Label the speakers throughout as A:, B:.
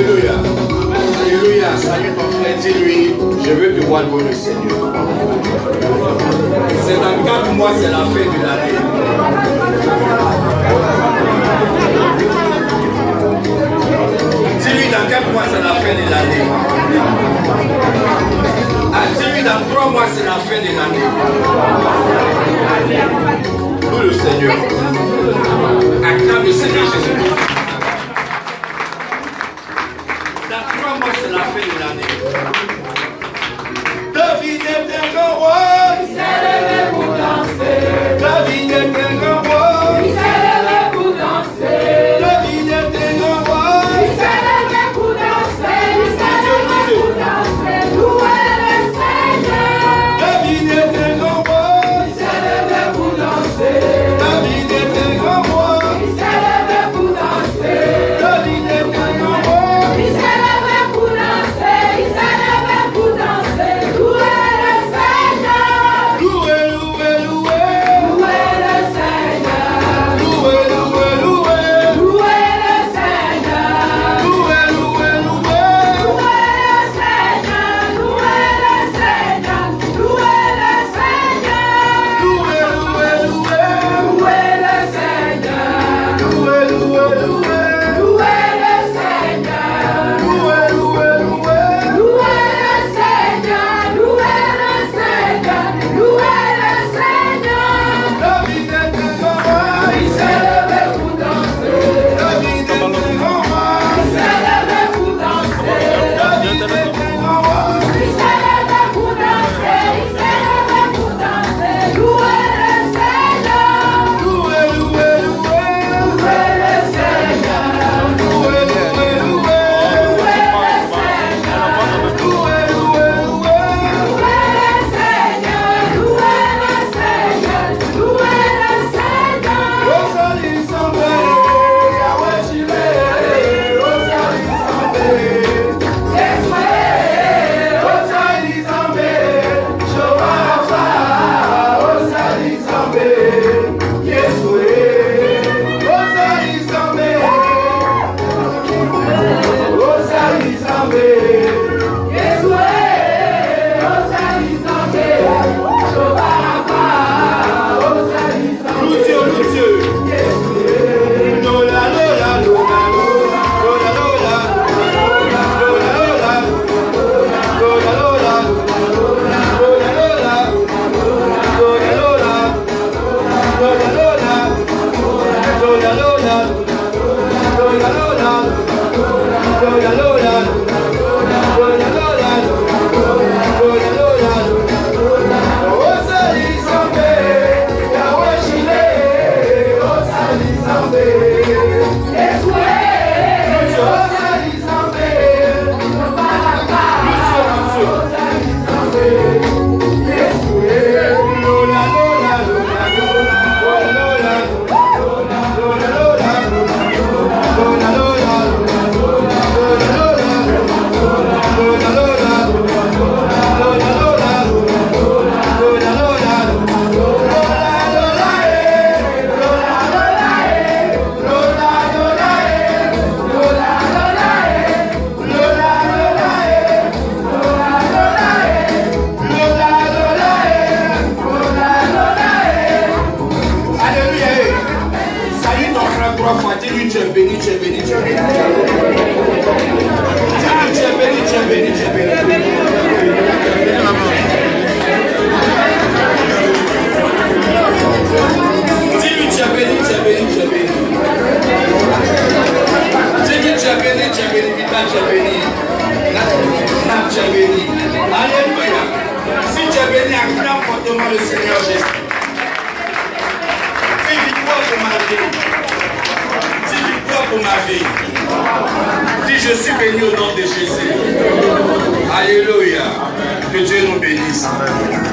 A: Alléluia. Alléluia. Salut ton frère, dis-lui, je veux te voir louer le Seigneur. C'est dans 4 mois, c'est la fin de l'année. Dis-lui, dans 4 mois, c'est la fin de l'année. Ah, dis-lui, dans 3 mois, c'est la fin de l'année. Loue le Seigneur. Acclame le Seigneur Jésus. Dans 3 mois, c'est la fin de l'année. David est un grand roi. Il s'est levé pour danser. David est un grand roi. Il s'est levé pour danser. David est un grand roi. Il s'est levé pour danser. Il s'est levé pour danser. Louez le Seigneur. David est un grand roi. Il s'est levé pour danser. David est un grand roi. Il s'est levé pour danser. David est un grand roi. Il s'est levé pour danser. Il s'est levé pour danser. Louez le Seigneur. Louez, louez, louez. Louez le Seigneur. Louez, louez, louez. Louez le Seigneur. Louez, louez, louez. Louez le Seigneur. Louez le Seigneur. Louez le Seigneur. Louez, louez, louez. Louez le Seigneur. Louez, louez, louez. Louez le Seigneur. Louez, louez, louez. Louez le Seigneur. Louez le Seigneur. Louez le Seigneur. David est un grand roi. Il s'est levé pour danser. David est un grand roi. Il s'est levé pour danser. David est un grand roi. Il s'est levé pour danser. Il s'est levé pour danser. Louez le Seigneur. Louez, louez, louez. Louez le Seigneur. Louez, louez, louez. Louez le Seigneur. Louez, louez, louez. Louez le Seigneur. Louez le Seigneur. Louez le Seigneur. Osali Sambe, Yahweh Jireh. Osali Sambe, Yeswe. Osali Sambe, Jehovah Rapha. Osali Sambe, Yeswe. Osali Sambe, Osali Sambe, Yeswe. Osali Sambe, Jehovah Rapha. Osali Sambe. Lucio. Lola, Lola, Lola, Lola, Lola, Lola, Lola, Lola, Le Seigneur Jésus. C'est victoire pour ma vie. C'est victoire pour ma vie. Si je suis béni au nom de Jésus. Alléluia. Que Dieu nous bénisse.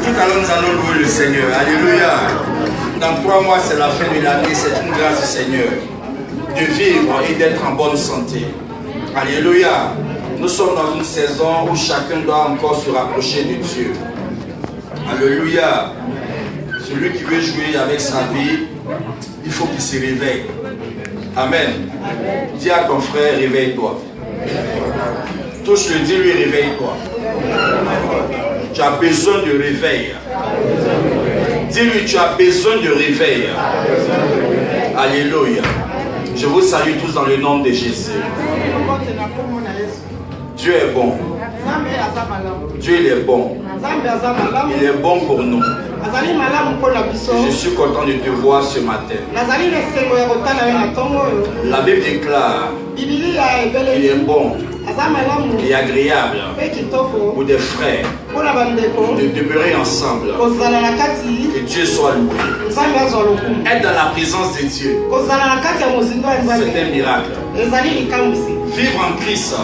A: Tout à l'heure nous allons louer le Seigneur. Alléluia. Dans 3 mois c'est la fin de l'année. C'est une grâce du Seigneur de vivre et d'être en bonne santé. Alléluia. Nous sommes dans une saison où chacun doit encore se rapprocher de Dieu. Alléluia. Celui qui veut jouer avec sa vie, il faut qu'il se réveille. Amen. Dis à ton frère, réveille-toi. Touche-le, dis-lui, réveille-toi. Tu as besoin de réveil. Dis-lui, tu as besoin de réveil. Alléluia. Je vous salue tous dans le nom de Jésus. Dieu est bon. Dieu il est bon. Il est bon pour nous. Je suis content de te voir ce matin. La Bible déclare il est bon et agréable pour des frères de demeurer ensemble. Que Dieu soit loué. Être dans la présence de Dieu, c'est un miracle. Vivre en Christ,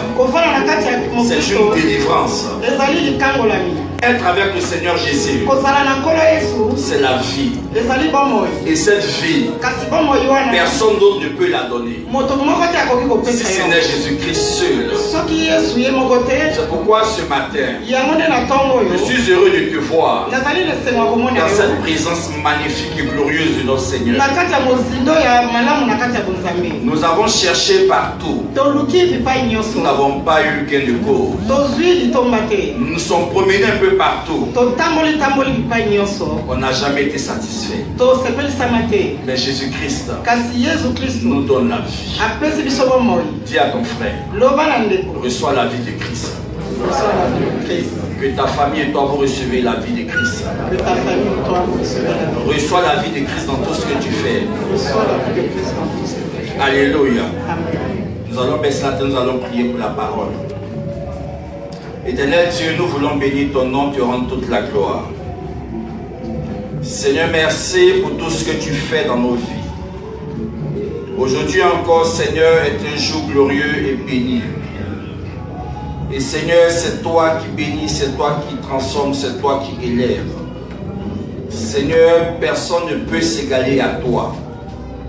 A: c'est une délivrance. Être avec le Seigneur Jésus, c'est la vie. Et cette vie, personne d'autre ne peut la donner. Si ce n'est Jésus-Christ seul. C'est pourquoi ce matin, je suis heureux de te voir dans cette présence magnifique et glorieuse de notre Seigneur. Nous avons cherché partout. Nous n'avons pas eu gain de cause. Nous nous sommes promenés un peu partout. On n'a jamais été satisfait. Mais Jésus-Christ nous donne la vie. Dis à ton frère, reçois la vie de Christ. Que ta famille et toi vous recevez la vie de Christ. Reçois la vie de Christ dans tout ce que tu fais. Alléluia. Nous allons baisser la tête, nous allons prier pour la parole. Éternel Dieu, nous voulons bénir ton nom, te rendre toute la gloire. Seigneur, merci pour tout ce que tu fais dans nos vies. Aujourd'hui encore, Seigneur, est un jour glorieux et béni. Et Seigneur, c'est toi qui bénis, c'est toi qui transforme, c'est toi qui élève. Seigneur, personne ne peut s'égaler à toi.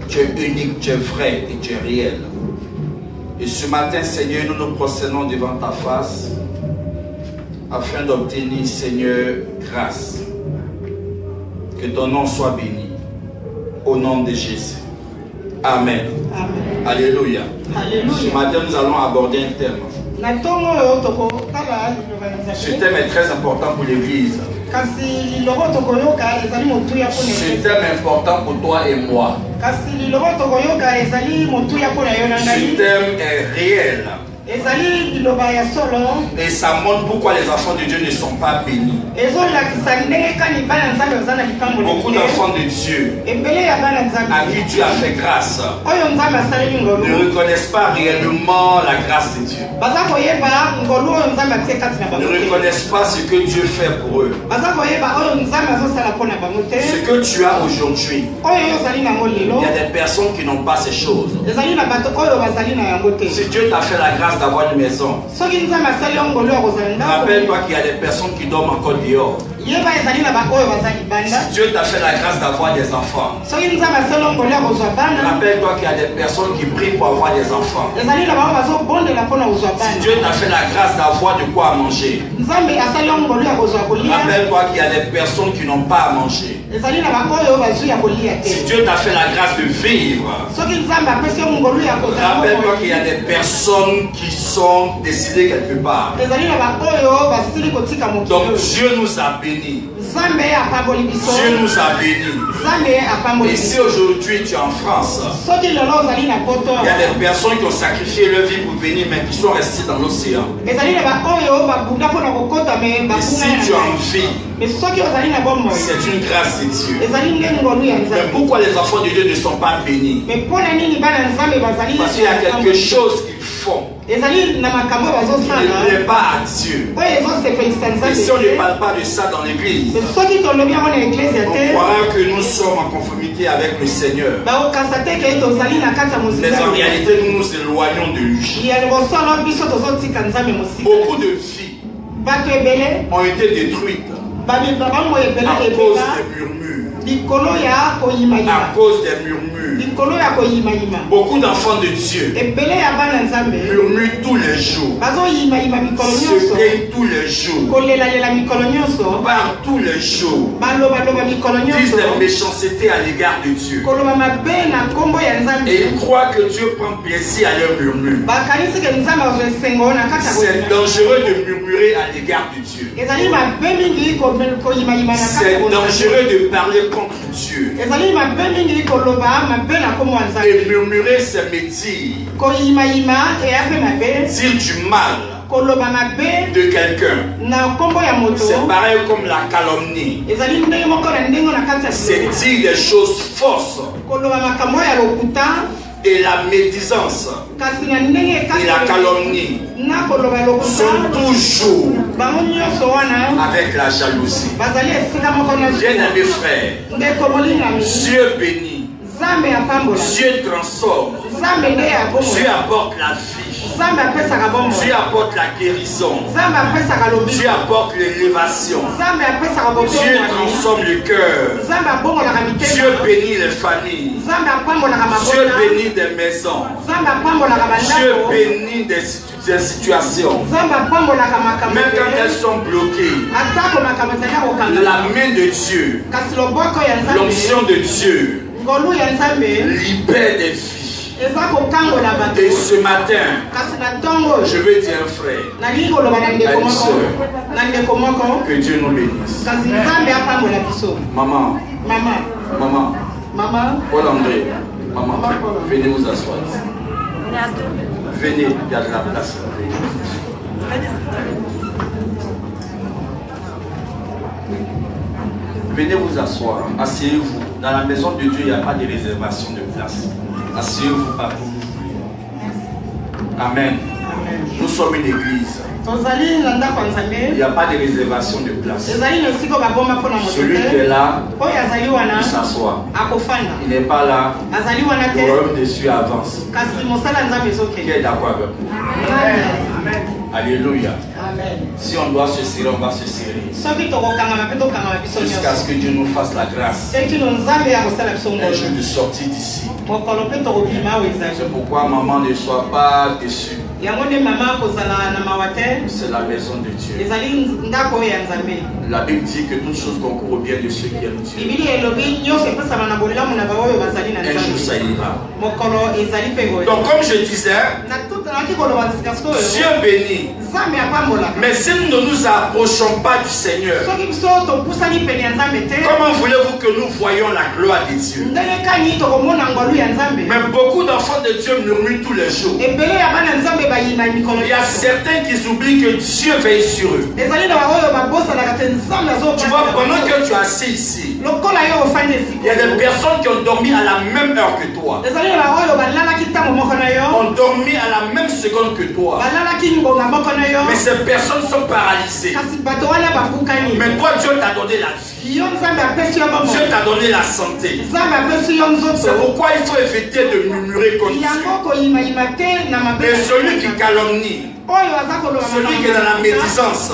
A: Tu es unique, tu es vrai et tu es réel. Et ce matin, Seigneur, nous nous prosternons devant ta face afin d'obtenir, Seigneur, grâce. Que ton nom soit béni. Au nom de Jésus. Amen. Amen. Alléluia. Alléluia. Ce matin, nous allons aborder un thème. Ce thème est très important pour l'Église. Ce thème est important pour toi et moi. Ce thème est réel. Et ça montre pourquoi les enfants de Dieu ne sont pas bénis. Beaucoup d'enfants de Dieu à qui Dieu a fait grâce ne reconnaissent pas réellement la grâce de Dieu. Ne reconnaissent pas ce que Dieu fait pour eux. Ce que tu as aujourd'hui, il y a des personnes qui n'ont pas ces choses. Si Dieu t'a fait la grâce d'avoir une maison, rappelle-toi qu'il y a des personnes qui dorment encore dehors. Si Dieu t'a fait la grâce d'avoir des enfants, rappelle-toi qu'il y a des personnes qui prient pour avoir des enfants. Si Dieu t'a fait la grâce d'avoir de quoi manger, rappelle-toi qu'il y a des personnes qui n'ont pas à manger. Si Dieu t'a fait la grâce de vivre, rappelle-toi qu'il y a des personnes qui sont décédées quelque part. Donc Dieu nous a bénis. Dieu nous a bénis. Et si aujourd'hui tu es en France, il y a des personnes qui ont sacrifié leur vie pour venir mais qui sont restées dans l'océan. Et si tu as envie, c'est une grâce de Dieu. Mais pourquoi les enfants de Dieu ne sont pas bénis? Parce qu'il y a quelque chose qu'ils font qui ne plaît pas à Dieu. Et si on ne parle pas de ça dans l'église, on croira que nous sommes en conformité avec le Seigneur. Mais en réalité, nous nous éloignons de lui. Beaucoup de vies ont été détruites à cause des murmures. À cause des murmures. Beaucoup d'enfants de Dieu murmurent tous les jours, se plaignent tous les jours, parlent tous les jours, disent des méchancetés à l'égard de Dieu. Et ils croient que Dieu prend plaisir à leur murmure. C'est dangereux de murmurer à l'égard de Dieu. C'est dangereux de parler contre Dieu. Et murmurer, c'est me dire du mal de quelqu'un. C'est pareil comme la calomnie. C'est dire des choses fausses. Et la médisance et la calomnie sont toujours avec la jalousie. Bien-aimés frères, Dieu bénit, Dieu transforme, Dieu apporte la vie, Dieu apporte la guérison, Dieu apporte l'élévation, Dieu transforme le cœur, Dieu bénit les familles, Dieu bénit des maisons, Dieu bénit des situations. Même quand elles sont bloquées, la main de Dieu, l'onction de Dieu libère des vies. Et ce matin, je veux dire un frère, une soeur, que Dieu nous bénisse. Maman, Paul André, maman, venez vous asseoir. Venez, il y a de la place. Venez vous asseoir, asseyez-vous. Dans la maison de Dieu, il n'y a pas de réservation de place. Asseyez-vous partout où vous voulez. Amen. Nous sommes une église. Il n'y a pas de réservation de place. Celui qui est là, il s'assoit. Il n'est pas là. Le royaume de Dieu avance. Qui est d'accord avec nous? Amen. Alléluia. Amen. Si on doit se serrer, on va se serrer. Jusqu'à ce que Dieu nous fasse la grâce. Un jour de sortie d'ici. C'est pourquoi maman ne soit pas déçue. C'est la maison de Dieu. La Bible dit que toutes choses concourent au bien de ceux qui aiment Dieu. Un jour ça ira. Donc comme je disais, Dieu bénit. Mais si nous ne nous approchons pas du Seigneur, comment voulez-vous que nous voyions la gloire de Dieu? Mais beaucoup d'enfants de Dieu murmurent tous les jours. Il y a certains qui oublient que Dieu veille sur eux. Tu vois, pendant que tu es assis ici, il y a des personnes qui ont dormi à la même heure que toi. Ont dormi à la même seconde que toi. Mais ces personnes sont paralysées. Mais toi, Dieu t'a donné la vie. Dieu t'a donné la santé. C'est pourquoi il faut éviter de murmurer contre Dieu. Mais celui qui calomnie, celui qui est dans la médisance,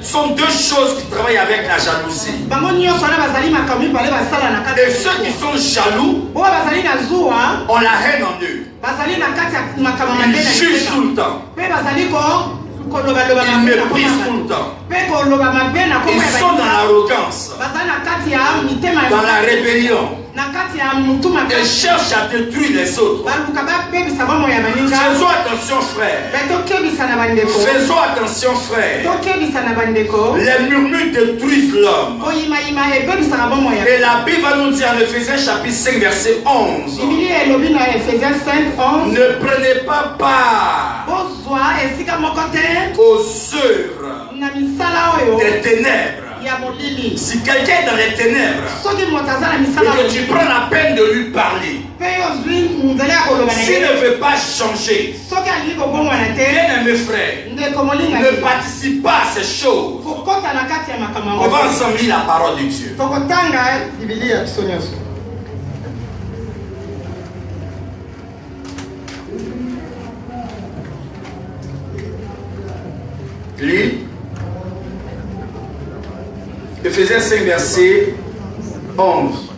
A: sont deux choses qui travaillent avec la jalousie. Et ceux qui sont jaloux ont la haine en eux. Ils jugent tout le temps. Ils méprisent tout le temps. Ils sont dans l'arrogance, dans la rébellion. Ils cherchent à détruire les autres. Faisons attention, frère. Faisons attention, frère. Les murmures détruisent l'homme. Et la Bible va nous dire en Ephésiens chapitre 5 verset 11. Ne prenez pas part aux œuvres des ténèbres. Si quelqu'un est dans les ténèbres et que tu prends la peine de lui parler, s'il ne veut pas changer, bien-aimé frère, ne participe pas à ces choses. On va ensemble lire la parole de Dieu. Lis Ephésiens 5 verset 11.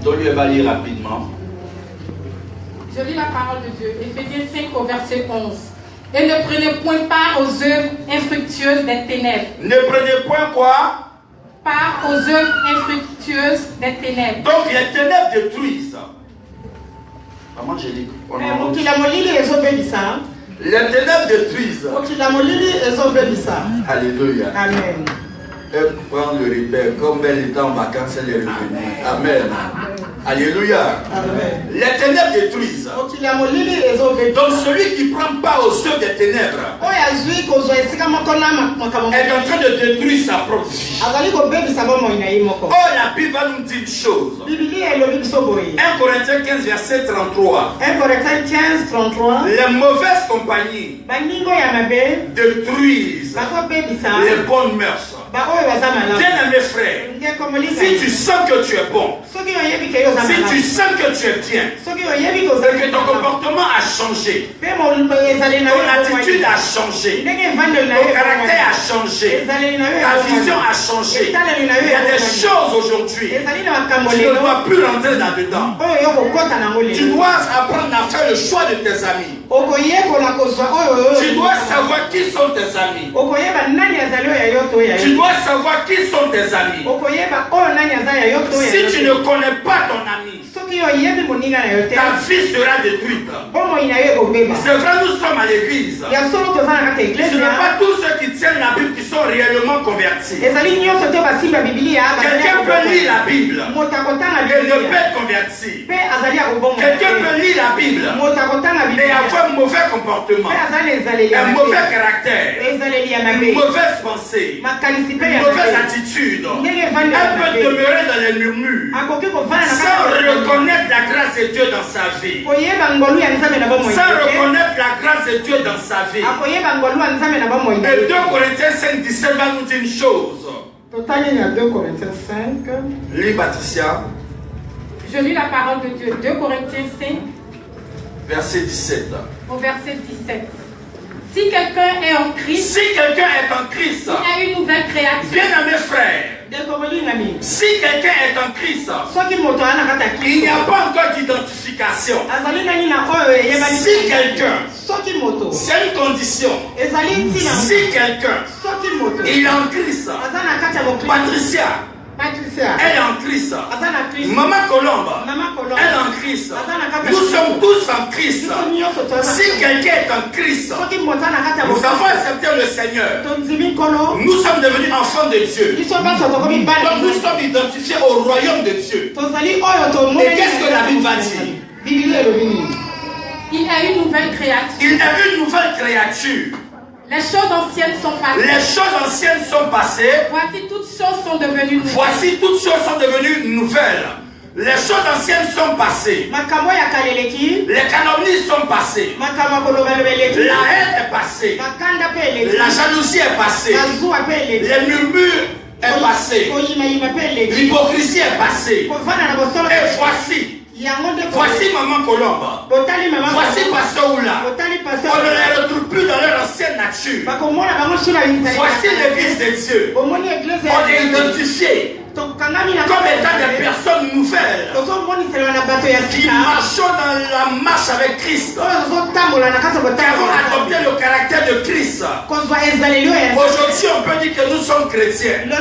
A: Donc, il va lire rapidement.
B: Je lis la parole de Dieu, Éphésiens 5 au verset 11. Et ne prenez point part aux œuvres infructueuses des ténèbres.
A: Ne prenez point quoi?
B: Part aux œuvres infructueuses des ténèbres.
A: Donc les ténèbres détruisent. Comment je lis? Les ténèbres détruisent. Alléluia.
B: Amen.
A: Et prendre le repère, comme elle était en vacances, elle est revenue. Amen. Alléluia.
B: Amen.
A: Les ténèbres détruisent. Donc celui qui prend part aux œuvres des ténèbres est en train de détruire sa propre vie. Oh, la Bible va nous dire une chose. 1 Corinthiens 15 verset 33.
B: 1 Corinthiens 15, 33.
A: Les mauvaises compagnies détruisent les bonnes mœurs. Bien-aimé frère, si tu sens que tu es bon, si tu sens que tu es bien, et que ton comportement a changé, ton attitude a changé, ton caractère a changé, ta vision a changé, il y a des choses aujourd'hui, tu ne dois plus rentrer là-dedans. Tu dois apprendre à faire le choix de tes amis. Tu dois savoir qui sont tes amis. Tu dois savoir qui sont tes amis. Si tu ne connais pas ton ami, ta vie sera détruite. C'est vrai, nous sommes à l'église. Ce n'est pas tous ceux qui tiennent la Bible qui sont réellement convertis. Quelqu'un peut lire la Bible et ne pas être converti. Quelqu'un peut lire la Bible et avoir un mauvais comportement, un mauvais caractère, une mauvaise pensée, une mauvaise attitude. Elle peut demeurer dans les murmures sans reconnaître la grâce de Dieu dans sa vie. Sans reconnaître la grâce de Dieu dans sa vie. Et 2 Corinthiens 5, 17 va nous dire une chose.
B: 2 Corinthiens 5.
A: Lis Patricia.
B: Je lis la parole de Dieu. 2 Corinthiens 5.
A: Verset 17.
B: Au verset 17. Si quelqu'un est en Christ,
A: si quelqu'un est en Christ,
B: il y a une nouvelle créature.
A: Bien à mes frères, si quelqu'un est en Christ, il n'y a pas encore d'identification. Si quelqu'un, c'est une condition. Si quelqu'un, il est en Christ, Patricia, elle est en Christ. Maman Colombe, elle est en Christ. Nous sommes tous en Christ. Si quelqu'un est en Christ, nous avons accepté le Seigneur. Nous sommes devenus enfants de Dieu. Donc nous sommes identifiés au royaume de Dieu. Et qu'est-ce que la Bible va dire?
B: Il y a une nouvelle créature.
A: Il y a une nouvelle créature.
B: Les choses anciennes sont passées.
A: Les choses anciennes sont passées.
B: Voici toutes choses sont devenues nouvelles.
A: Voici toutes choses sont devenues nouvelles. Les choses anciennes sont passées. Les calomnies sont passées. La haine est passée. La jalousie est passée. Les murmures est passé. L'hypocrisie est passée. Et voici Maman Colombe. Voici Pasteur Oula. On ne les retrouve plus dans leur ancienne nature. Voici l'église de Dieu. On est identifié comme étant des personnes nouvelles qui marchent dans la marche avec Christ, qui avons adopté le caractère de Christ. Aujourd'hui, on peut dire que nous sommes chrétiens. Le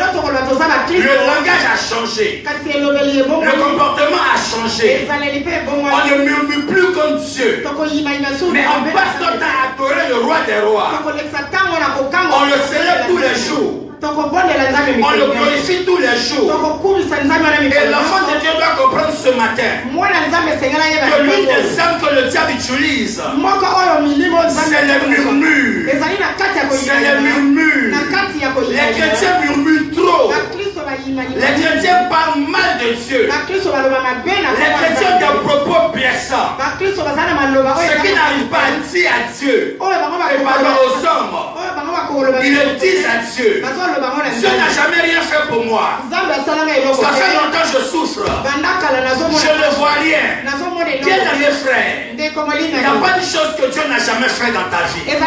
A: langage a changé, le comportement a changé. On ne murmure plus contre Dieu, mais on passe notre temps à adorer le roi des rois. On le célèbre tous les jours. On le glorifie tous les jours. Et l'enfant de Dieu doit comprendre ce matin que l'une des armes que le diable utilise, c'est les murmures. C'est les murmures. Les chrétiens murmurent trop. Les chrétiens parlent mal de Dieu. Les chrétiens ont des propos blessants. Ce qui n'arrive pas à dire à Dieu et pardon aux hommes, ils le disent à Dieu. Dieu n'a jamais rien fait pour moi. Ça fait longtemps que je souffre. Je ne vois rien. Bien-aimé frère, il n'y a pas de chose que Dieu n'a jamais fait dans ta vie. Il n'y a pas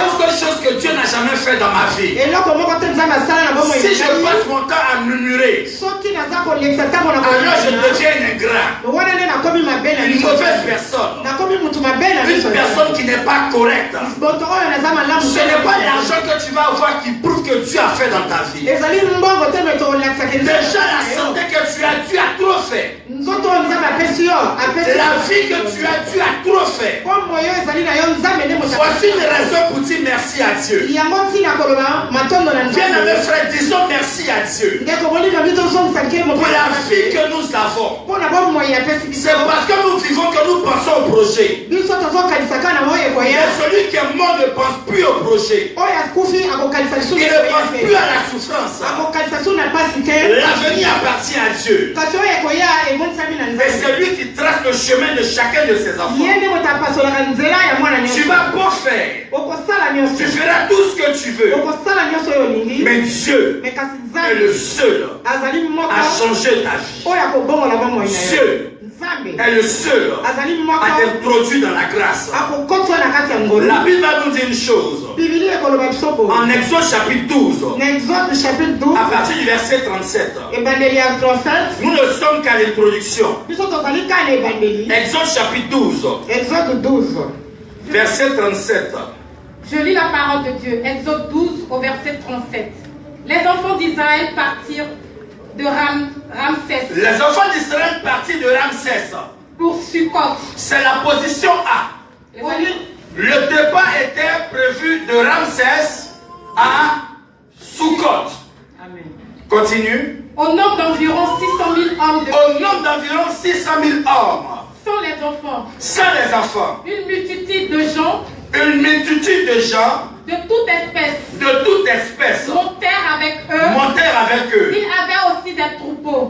A: une seule chose que Dieu n'a jamais fait dans ma vie. Si je passe mon temps à murmurer, alors je deviens un ingrat, une mauvaise personne, une personne qui n'est pas correcte. Ce n'est pas l'argent que tu vas avoir qui prouve que Dieu a fait dans ta vie. Déjà la santé que tu as trop fait. La vie que tu as trop fait. Voici une raison pour dire merci à Dieu. Bien-aimés frères, disons merci à Dieu pour la vie que nous avons. C'est parce que nous vivons que nous pensons au projet. Mais celui qui est mort ne pense plus au projet. Il ne pense plus à la souffrance. L'avenir appartient à Dieu. Et c'est lui qui trace le chemin de chacun de ses enfants. Tu vas beau faire, tu feras tout ce que tu veux, mais Dieu est le seul à changer ta vie. Dieu est le seul à t'introduire dans la grâce. La Bible va nous dire une chose. En Exode chapitre 12, à partir du verset 37, nous ne sommes qu'à l'introduction. Exode chapitre 12, verset 37.
B: Je lis la parole de Dieu. Exode 12 au verset 37. Les enfants d'Israël partirent de Ramsès.
A: Les enfants d'Israël partirent de Ramsès
B: pour Sukkot.
A: C'est la position A. Le départ était prévu de Ramsès à Sukkot.
B: Amen.
A: Continue.
B: Au nombre d'environ 600 000 hommes.
A: Au nombre d'environ 600 000 hommes.
B: Sans les enfants.
A: Sans les enfants.
B: Une multitude de gens.
A: Une multitude de gens.
B: De toute espèce.
A: De toute espèce.
B: Montèrent avec eux.
A: Ils
B: avaient aussi des troupeaux.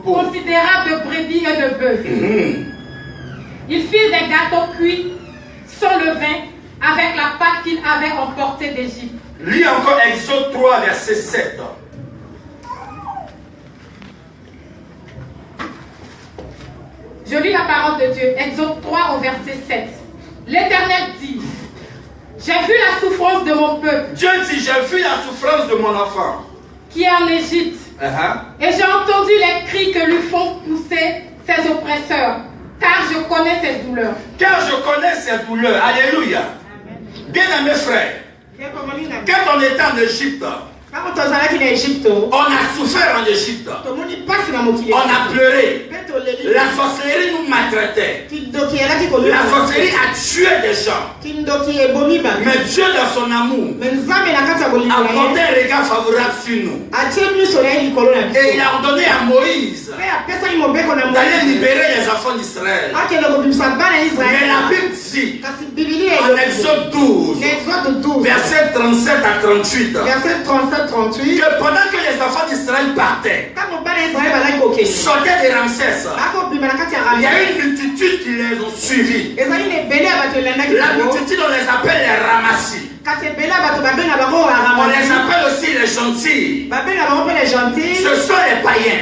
B: Considérables de brebis et de bœufs. Ils firent des gâteaux cuits sans levain avec la pâte qu'ils avaient emportée d'Égypte.
A: Lis encore Exode 3, verset 7.
B: Je lis la parole de Dieu. Exode 3 au verset 7. L'Éternel dit: j'ai vu la souffrance de mon peuple.
A: Dieu dit: j'ai vu la souffrance de mon enfant
B: qui est en Égypte. Et j'ai entendu les cris que lui font pousser ses oppresseurs, car je connais ses douleurs.
A: Alléluia. Bien-aimés frères, quand on était en Égypte, on a souffert en Égypte. On a pleuré. La sorcellerie nous maltraitait. La sorcellerie a tué des gens. Mais Dieu, dans son amour, a porté un regard favorable sur nous. Et il a ordonné à Moïse d'aller libérer les enfants d'Israël. Mais la Bible dit en Exode 12, verset 37 à 38, que pendant que les enfants d'Israël partaient, sortaient de Ramsès, il y a une multitude qui les ont suivis. La multitude, on les appelle les ramassis. On les appelle aussi les gentils. Ce sont les païens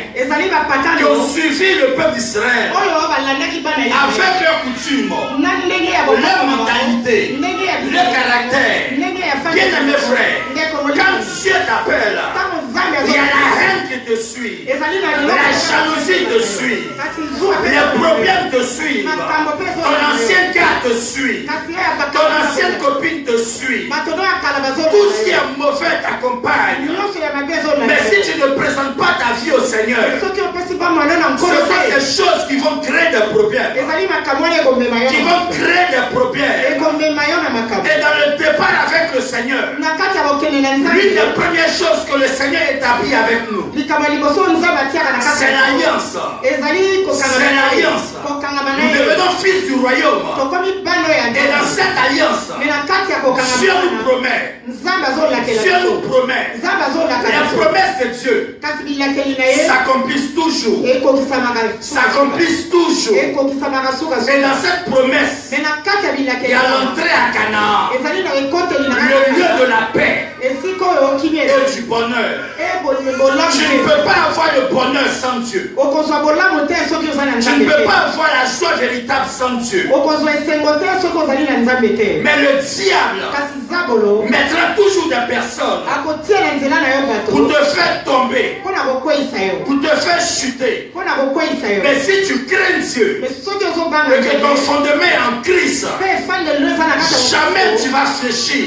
A: qui ont suivi le peuple d'Israël avec leurs coutumes, leur mentalité, leur caractère. Bien-aimés frères, quand Dieu t'appelle, il y a la haine qui te suit, la jalousie te suit, les problèmes te suivent, ton ancien gars te suit, ton ancienne copine te suit. Tout ce qui est mauvais t'accompagne. Mais si tu ne présentes pas ta vie au Seigneur, ce sont ces choses qui vont créer des problèmes. Et dans le départ avec le Seigneur, l'une des premières choses que le Seigneur établit avec nous, c'est l'alliance. C'est l'alliance. Nous devenons fils du royaume. Et dans cette alliance, Dieu nous promet. Dieu nous promet. Les promesses de Dieu s'accomplissent toujours. S'accomplissent toujours. Et dans cette promesse, il y a l'entrée à Canaan, le lieu de la paix et du bonheur. Tu ne peux pas avoir le bonheur sans sans Dieu. Tu ne peux pas avoir la joie véritable sans Dieu. Mais le diable mettra toujours des personnes pour te faire tomber, pour te faire chuter. Mais si tu crains Dieu et que ton fondement est en Christ, jamais tu vas fléchir.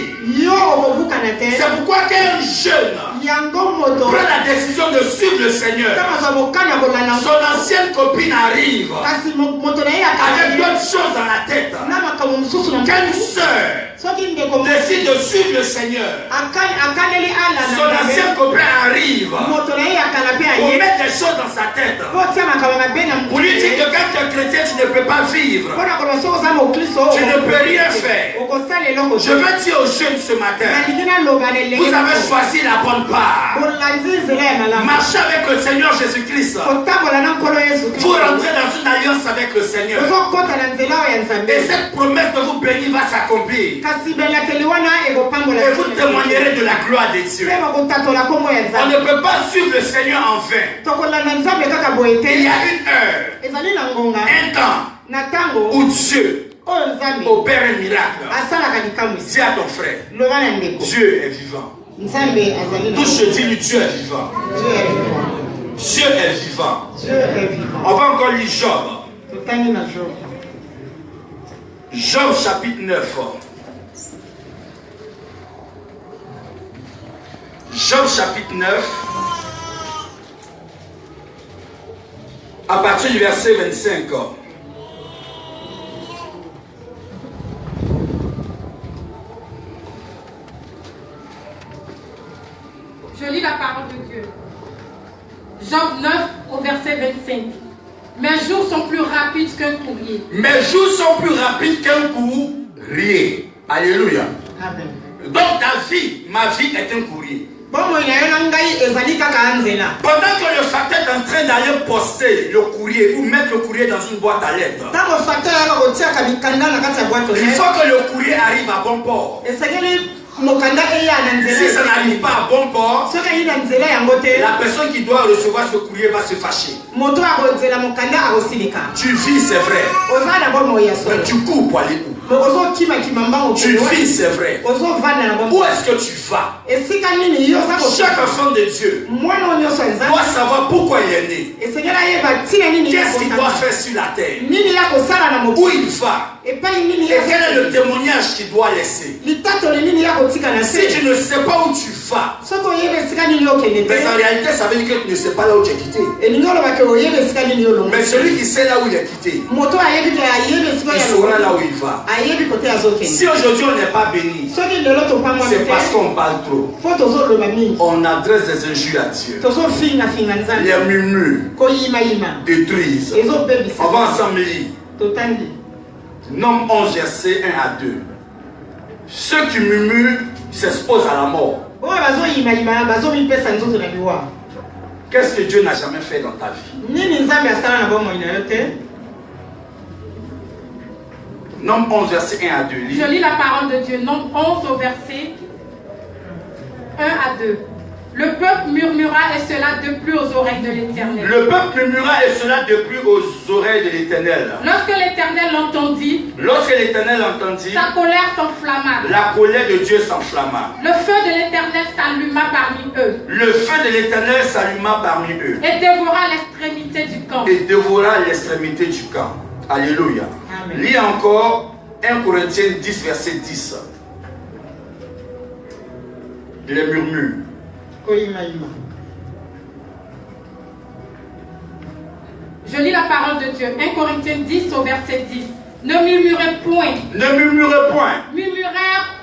A: C'est pourquoi qu'un jeune prend la décision de suivre le Seigneur, son ancienne copine arrive avec d'autres choses dans la tête. Qu'une sœur décide de suivre le Seigneur, son ancienne copine arrive pour mettre des choses dans sa tête, pour lui dire que quand tu es chrétien, tu ne peux pas vivre, tu ne peux rien faire. Je veux dire aux jeunes ce matin, vous avez choisi la bonne part. Marchez avec le Seigneur Jésus-Christ. Vous rentrez dans une alliance avec le Seigneur. Et cette promesse de vous bénir va s'accomplir. Et vous témoignerez de la gloire de Dieu. On ne peut pas suivre le Seigneur en vain. Il y a une heure, un temps où Dieu opère un miracle. Dis à ton frère, Dieu est vivant. Touche, dis-lui, Dieu est vivant. Dieu est vivant. On va encore lire Job. Job chapitre 9. Job chapitre 9. À partir du verset 25.
B: Je lis la parole de Dieu. Job 9 au verset 25. Mes jours sont plus rapides qu'un courrier.
A: Mes jours sont plus rapides qu'un courrier. Alléluia.
B: Amen.
A: Donc ta vie, ma vie est un courrier. Pendant que le facteur est en train d'aller poster le courrier ou mettre le courrier dans une boîte à lettres, il faut que le courrier arrive à bon port. Si ça n'arrive pas à bon port, la personne qui doit recevoir ce courrier va se fâcher. Tu vis, c'est vrai, mais tu cours pour aller où? Tu vis, c'est vrai. Où est-ce que tu vas? Chaque enfant de Dieu doit savoir pourquoi il est né. Qu'est-ce qu'il doit faire sur la terre? Où il va? Et quel est le témoignage qu'il doit laisser? Si tu ne sais pas où tu vas, mais en réalité ça veut dire que tu ne sais pas là où tu es quitté. Mais celui qui sait là où il est quitté, il saura là où il va. Si aujourd'hui on n'est pas béni, c'est parce qu'on parle trop. On adresse des injures à Dieu. Les murmures détruisent. On va ensemble lire. Nom 11, verset 1 à 2. Ceux qui murmurent s'exposent à la mort. Qu'est-ce que Dieu n'a jamais fait dans ta vie? Nom 11, verset 1 à 2.
B: Je lis la parole de Dieu. Nom 11 au verset 1 à 2. Le peuple murmura et cela de plus aux oreilles de l'Éternel.
A: Le peuple murmura et cela de plus aux oreilles de l'Éternel.
B: Lorsque l'Éternel l'entendit,
A: sa
B: colère s'enflamma.
A: La colère de Dieu s'enflamma.
B: Le feu de l'Éternel s'alluma parmi eux.
A: Le feu de l'Éternel s'alluma parmi eux.
B: Et dévora l'extrémité du camp.
A: Alléluia.
B: Amen.
A: Lis encore 1 Corinthiens 10, verset 10. Les murmures.
B: Je lis la parole de Dieu. 1 Corinthiens 10 au verset 10. Ne murmurez point. Murmurèrent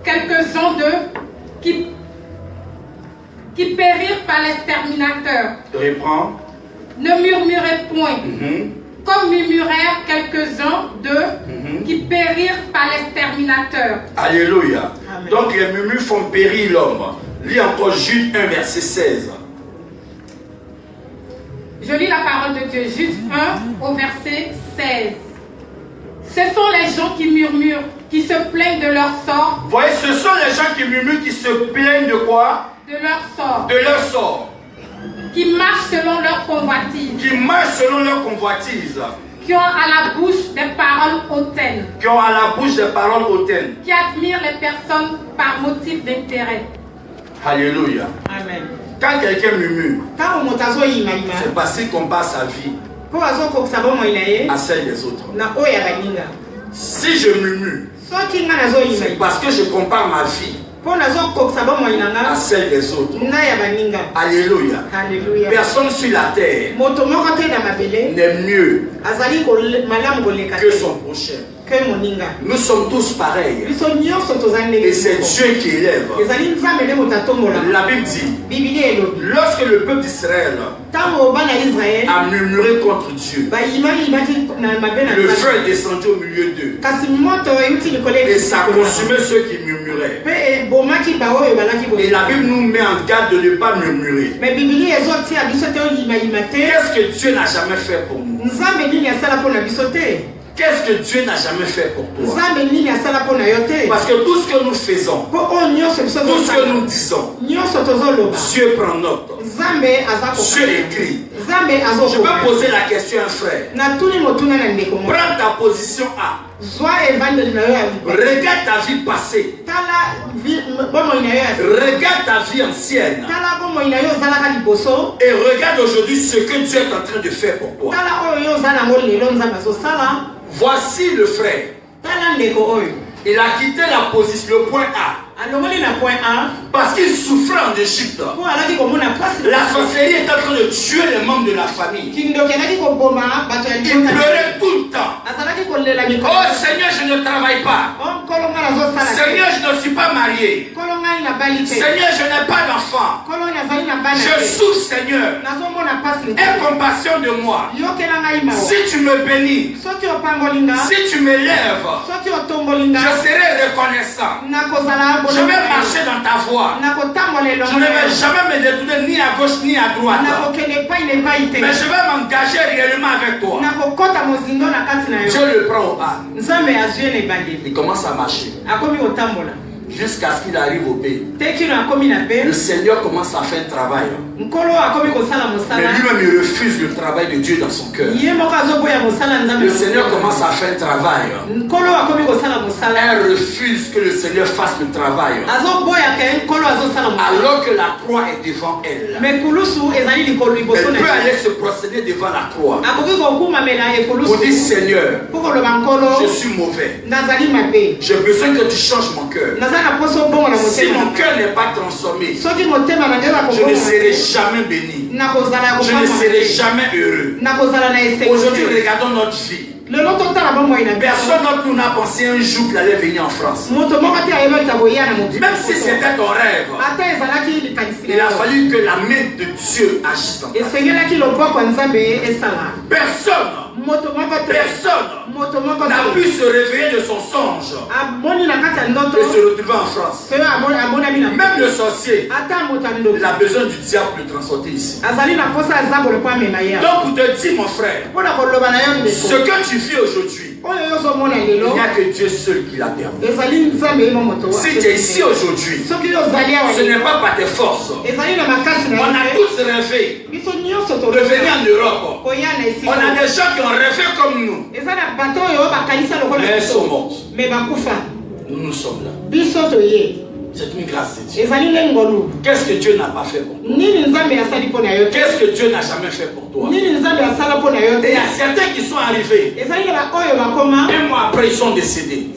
B: quelques-uns d'eux qui périrent par l'exterminateur.
A: Reprends.
B: Ne murmurez point. Comme murmurèrent quelques-uns d'eux qui périrent par l'exterminateur.
A: Alléluia.
B: Amen.
A: Donc les murmures font périr l'homme. Lis encore Jude 1, verset 16.
B: Je lis la parole de Dieu. Jude 1 au verset 16. Ce sont les gens qui murmurent, qui se plaignent de leur sort.
A: Voyez, ce sont les gens qui murmurent, qui se plaignent de quoi?
B: De leur sort.
A: De leur sort.
B: qui marchent selon leur convoitise,
A: qui marchent selon leur convoitise,
B: qui ont à la bouche des paroles hautaines,
A: qui ont à la bouche des paroles hautaines,
B: qui admirent les personnes par motif d'intérêt.
A: Alléluia.
C: Amen.
A: Quand quelqu'un murmure,
C: Tango motazo yimalima.
A: c'est parce qu'il compare sa vie
C: Po azo kokisa bomo inaye.
A: à celle des autres.
C: Na oya baninga.
A: Si je murmure,
C: Soki nga nazo
A: c'est
C: yimalima.
A: parce que je compare ma vie
C: Po nazo kokisa bomo
A: à
C: inanga.
A: celle des autres.
C: Na ya baninga.
A: Alléluia.
C: Hallelujah.
A: Personne sur la terre
C: Moto moko te na mabele.
A: n'est mieux
C: Azali ko malamu koleka
A: que
C: te.
A: son prochain.
C: Que moninga.
A: Nous sommes tous pareils.
C: Biso nyonso tozali
A: Et c'est
C: ndenge.
A: Dieu qui élève.
C: Ezali nzambe nde motatombola.
A: La Bible dit,
C: Bibili elobi.
A: lorsque le peuple d'Israël
C: Tango bana Israël.
A: a murmuré contre Dieu,
C: Bayimani imaki na mabe na
A: le
C: nzambe.
A: feu est descendu au milieu d'eux.
C: Kasi moto euti likolo
A: Et ça consumait ceux qui murmuraient.
C: Pe bomaki ba oyo balaki bo.
A: Et la Bible nous met en garde de ne pas murmurer.
C: Mais Bibili ezotia biso te oyima te.
A: Qu'est-ce que Dieu n'a jamais fait pour nous?
C: Nzambe nini asala pona biso te.
A: Qu'est-ce que Dieu n'a jamais fait pour toi?
C: Nzambe nini asala pona yo te.
A: Parce que tout ce que nous faisons,
C: Po o nyonso biso
A: tout ce que
C: tozosala.
A: nous disons,
C: Nyonso tozoloba.
A: Dieu prend note.
C: Nzambe aza
A: Dieu
C: kokana.
A: écrit.
C: Nzambe
A: Je
C: azokoka.
A: peux poser la question à un frère.
C: Na tuni motuna na ndeko mo.
A: Prends ta position A.
C: Zwa evangeli na yo ya lipa.
A: Regarde ta vie passée.
C: Tala bomo ina yo ya.
A: Regarde ta vie ancienne.
C: Tala bomo ina yo zalaka liboso.
A: Et regarde aujourd'hui ce que Dieu est en train de faire pour toi.
C: Tala oyo yo zala ngo lelo nzambe azosala.
A: Voici le frère.
C: Tala ndeko oyo.
A: Il a quitté la position, le point A,
C: Alongoli na point 1.
A: parce qu'il souffrait en Égypte.
C: Po alaki komona pasi.
A: La sorcellerie est en train de tuer les membres de la famille.
C: Kindoki alaki koboma bato ya
A: Il
C: liboso.
A: pleurait tout le temps.
C: Azalaki kolela mikolo.
A: Oh Seigneur, je ne travaille pas.
C: On kolonga nazosala.
A: Seigneur, je ne suis pas marié.
C: Kolonga ina bali te.
A: Seigneur, je n'ai pas d'enfant.
C: Kolonga nazali na bana
A: Je
C: te.
A: souffre, Seigneur.
C: Nazomona pasi.
A: Aie compassion de moi.
C: Yokela ngai mawa.
A: Si tu me bénis,
C: Soki opangolinga.
A: si tu m'élèves,
C: Soki otombolinga.
A: je serai reconnaissant.
C: Nakozala
A: Je vais marcher dans ta voie.
C: nakotambola
A: Je
C: elongo.
A: ne vais jamais me détourner ni à gauche ni à droite.
C: nakokende epai na epai te.
A: Mais je vais m'engager réellement avec toi.
C: nakokota mozindo na kati na
A: Dieu
C: yo.
A: le prend au A.
C: Nzambe azwi na ebandeli.
A: Il commence à marcher
C: akomi kotambola.
A: jusqu'à ce qu'il arrive au pays.
C: te kino akomi na
A: Le
C: pe.
A: Seigneur commence à faire un travail.
C: nkolo akomi kosala
A: Mais
C: mosala.
A: lui-même, il refuse le travail de Dieu dans son cœur.
C: ye moko azoboya mosala nzambe.
A: Le Seigneur commence à faire un travail.
C: nkolo akomi kosala mosala.
A: Elle refuse que le Seigneur fasse le travail.
C: azoboya ke nkolo azosala mosala.
A: Alors que la croix est devant elle.
C: me kulusu ezali likolo liboso
A: Elle
C: na
A: peut
C: ye.
A: aller se procéder devant la croix.
C: akoki kokumamela
A: Pour
C: ekulusu.
A: dire Seigneur,
C: mpo koloba nkolo.
A: je suis mauvais.
C: nazali mabe.
A: J'ai besoin que tu changes mon cœur.
C: naza na poso bongo na
A: Si
C: motema.
A: mon cœur n'est pas transformé,
C: soki motema na ngai
A: je ne
C: bakobonga
A: serai jamais béni.
C: nakozala
A: Je ne serai jamais heureux.
C: nakozala na
A: Aujourd'hui,
C: eseko.
A: regardons notre vie.
C: lelo totala bomoi na biso.
A: Personne d'entre nous n'a pensé un jour qu'il allait venir en France.
C: moto moko te ayebaki koya na mokili.
A: Même si c'était ton rêve,
C: ata ezalaki likanisi
A: il a fallu que la main de Dieu agisse dans ta vie.
C: esengelaki loboko ya nzambe esala.
A: Personne,
C: moto moko te.
A: personne
C: moto moko
A: n'a
C: te.
A: pu se réveiller de son songe
C: amoni na kati ya ndoto.
A: et se retrouver en France.
C: pe amonami na
A: Même le sorcier,
C: ata moto ya ndoto.
A: il a besoin du diable pour le transporter ici.
C: azali na posa ya zabolo po amema ye.
A: Donc, pour te dire, mon frère,
C: mpona koloba na yo ndeko.
A: ce que tu vis aujourd'hui,
C: oyo yo ozomona
A: il
C: lelo.
A: n'y a que Dieu seul qui l'a permis.
C: ezali nzambe ye mo moto.
A: Si tu es ici aujourd'hui,
C: soki yo ozali awa
A: ce n'est pas par tes forces.
C: ezali na makasi na
A: On
C: yo
A: a
C: te.
A: tous rêvé
C: biso nyonso
A: de venir en Europe.
C: koya na
A: On a
C: esika.
A: des gens qui ont rêvé comme nous.
C: eza na bato oyo bakanisa lokola
A: Mais elles sont
C: biso
A: mortes.
C: me bakufa.
A: Nous, nous sommes là.
C: biso toye
A: C'est une grâce de Dieu.
C: ezali nde ngolu.
A: Qu'est-ce que Dieu n'a pas fait pour toi?
C: nini nzambe asali mpo na yo te.
A: Qu'est-ce que Dieu n'a jamais fait pour toi?
C: nini nzambe asala mpo na yo
A: Et il y
C: te.
A: a certains qui sont arrivés.
C: ezali na baoyo bakoma
A: Un mois après, ils sont décédés.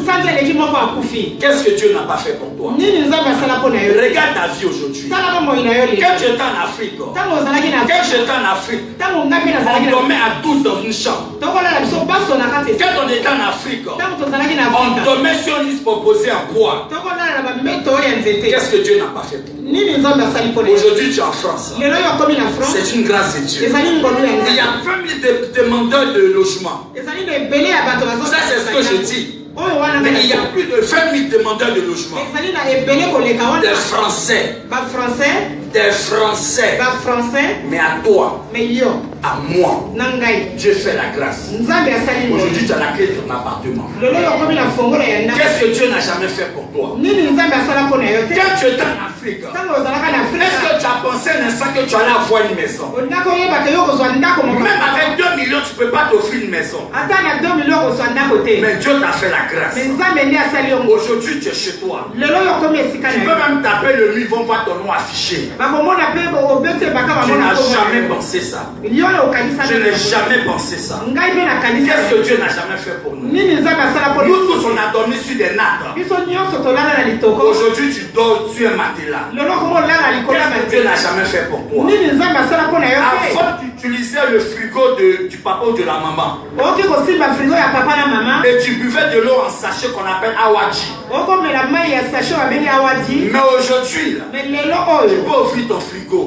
C: sanza eleki moko akufi.
A: Qu'est-ce que Dieu n'a pas fait pour toi?
C: nini nzambe asala mpo na yo te.
A: Regarde ta vie aujourd'hui.
C: tala bomoi na yo
A: Quand
C: lelo.
A: tu étais en Afrique,
C: ntango ozalaki na
A: quand j'étais en Afrique,
C: ntango ngai mpe nazalaki
A: on
C: na
A: dormait à 12 dans une chambre.
C: tokolala biso baso na kati.
A: Quand on était en Afrique,
C: ntango tozalaki na
A: on
C: afrika
A: dormait sur une liste proposée en bois.
C: tokolala na bameto oyo ya nzete.
A: Qu'est-ce que Dieu n'a pas fait pour toi?
C: nini nzambe asali mpo na yo.
A: Aujourd'hui, tu es en France.
C: lelo yo akomi na france.
A: C'est une grâce de Dieu.
C: ezali ngolu ya
A: Il y
C: nzambe.
A: a 20 000 demandeurs de logement.
C: ezali na ebele ya bato
A: Ça, c'est ce que je dis.
C: oyo wana
A: Mais il y a plus de 20 000 demandeurs de logement.
C: ezali na ebele koleka wana.
A: Des Français.
C: bafrançais
A: Des Français.
C: bafrançais
A: Mais à toi,
C: me yo
A: à moi,
C: na ngai
A: Dieu fait la grâce.
C: nzambe asali ngolu.
A: Aujourd'hui, tu as la clé de ton appartement.
C: lelo yo akomi na fongola ya ndako.
A: Qu'est-ce que Dieu n'a jamais fait pour toi?
C: nini nzambe asala mpo na yo te.
A: Quand tu étais en Afrique, Afrique, est-ce que tu as pensé un instant que tu allais avoir une maison? Même avec 2 millions, tu ne peux pas t'offrir une maison. Mais Dieu t'a fait la grâce. Aujourd'hui, tu es chez toi. Tu peux même taper le mur, ils vont voir ton nom affiché. Tu n'as jamais pensé ça. Je n'ai jamais pensé ça. Qu'est-ce que Dieu n'a jamais fait pour nous? Nous tous, on a dormi sur des nattes. Aujourd'hui, tu dors sur un matelas. Qu'est-ce que Dieu n'a jamais fait pour toi? Avant, tu utilisais le frigo du papa ou de la maman. Et tu buvais de l'eau en sachet qu'on appelle awadji. Mais aujourd'hui, tu peux ouvrir ton frigo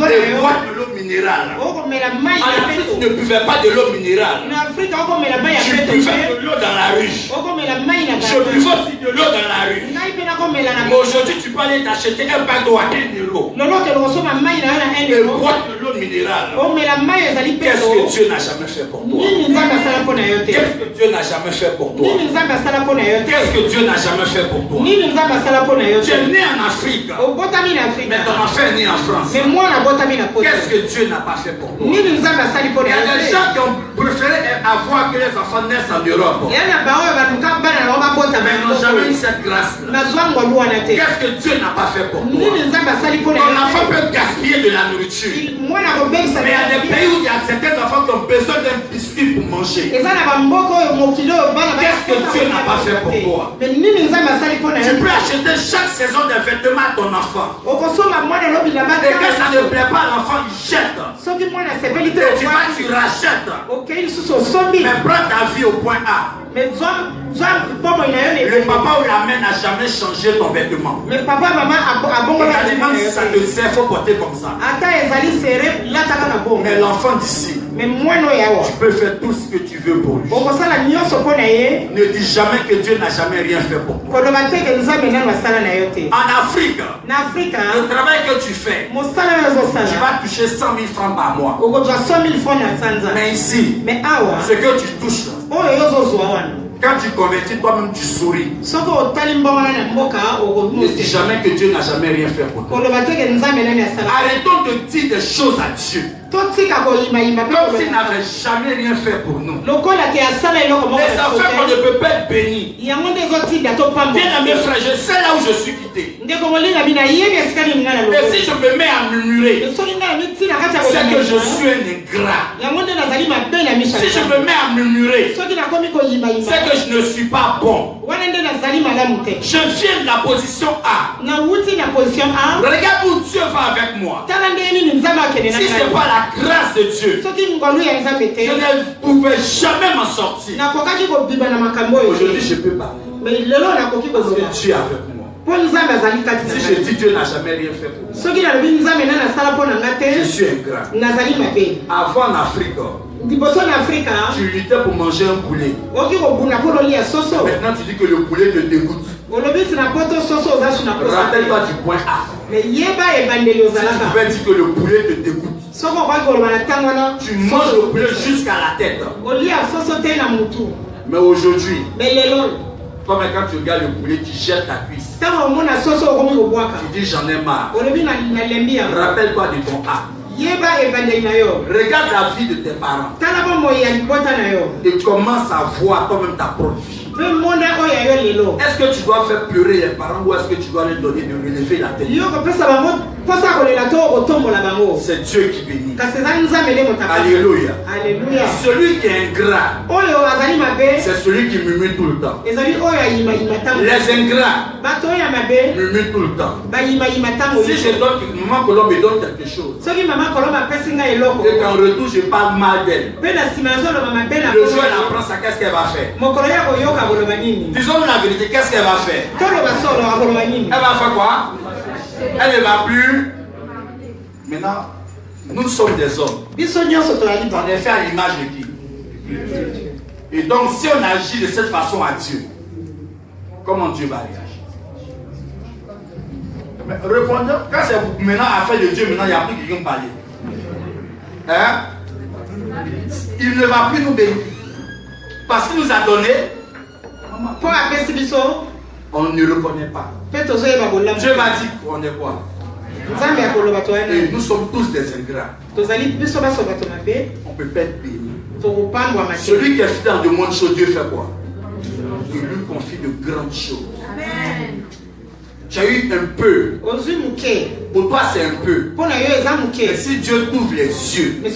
A: et boire de l'eau minérale. En Afrique, tu ne buvais pas de l'eau minérale. Tu buvais de l'eau dans la rue. Je buvais aussi de l'eau dans la rue. Mais aujourd'hui, tu peux aller t'acheter un bac d'eau à 1 euro et boire de l'eau minérale. Qu'est-ce que Dieu n'a jamais fait pour toi? Qu'est-ce que Dieu n'a jamais fait pour toi? Qu'est-ce que Dieu n'a jamais fait pour toi? Tu es né en Afrique, mais ton enfant est né en France. Qu'est-ce que Dieu n'a pas fait pour toi? Il y a des gens qui ont préféré avoir que les enfants naissent en Europe, mais n'ont jamais eu cette grâce-là. Qu'est-ce que Dieu n'a pas fait pour toi? Ton enfant peut gaspiller de la nourriture. Mais il y a des pays où il y a certains enfants qui ont besoin d'un biscuit pour manger. Qu'est-ce que Dieu n'a pas fait pour toi? Tu peux acheter chaque saison des vêtements à ton enfant. Et quand ça ne plaît pas à l'enfant, il jette. Et tu rachètes. Mais prends ta vie au point A. Le papa ou la mère n'a jamais changé ton vêtement. Même si ça te sert, il faut porter comme ça. Mais l'enfant d'ici, tu peux faire tout ce que tu veux pour lui. Ne dis jamais que Dieu n'a jamais rien fait pour toi. En Afrique, le travail que tu fais, tu vas toucher 100 000 francs par mois. Mais ici, ce que tu touches, quand tu convertis, toi-même tu souris. Ne dis jamais que Dieu n'a jamais rien fait pour toi. Arrêtons de dire des choses à Dieu comme s'il n'avait jamais rien fait pour nous. Les affaires qu'on ne peut pas être bénis. Bien aimé frère, je sais là où je suis quitté. Et si je me mets à murmurer, c'est que je suis un ingrat. Si je me mets à murmurer, c'est que je ne suis pas bon. Je viens de la position A. Regarde où Dieu va avec moi. Si ce n'est pas la grâce de Dieu, je ne pouvais jamais m'en sortir. Aujourd'hui, je peux parler. Parce que Dieu est avec moi. Si je dis Dieu n'a jamais rien fait pour moi, je suis ingrat. Avant en Afrique, tu luttais pour manger un poulet. Maintenant tu dis que le poulet te dégoûte. Rappelle-toi du point A. Si tu pouvais dire que le poulet te dégoûte, tu manges le poulet jusqu'à la tête. Mais aujourd'hui, comme quand tu regardes le poulet, tu jettes ta cuisse. Tu dis j'en ai marre. Rappelle-toi de ton A. Regarde la vie de tes parents et commence à voir toi-même ta propre vie. Est-ce que tu dois faire pleurer les parents ou est-ce que tu dois leur donner de relever la tête? C'est Dieu qui bénit. Alléluia. Celui qui est ingrat, c'est celui qui murmure tout le temps. Les ingrats murmurent tout le temps. Si je donne, maman Colombe me donne quelque chose, et qu'en retour je parle mal d'elle, le jour elle apprend ça, qu'est-ce qu'elle va faire? Disons la vérité, qu'est-ce qu'elle va faire? Elle va faire quoi? Elle ne va plus. Maintenant, nous sommes des hommes. On est fait à l'image de qui? Et donc, si on agit de cette façon à Dieu, comment Dieu va réagir? Mais répondons, quand c'est maintenant affaire de Dieu, maintenant il n'y a plus quelqu'un parler. Hein? Il ne va plus nous bénir. Parce qu'il nous a donné, on ne reconnaît pas. Dieu m'a dit qu'on est quoi? Et nous sommes tous des ingrats. On ne peut pas être béni. Celui qui est fidèle de moins de choses, Dieu fait quoi? Il lui confie de grandes choses.
B: Amen.
A: Tu as eu un peu. Pour toi, c'est un peu. Mais si Dieu t'ouvre les yeux et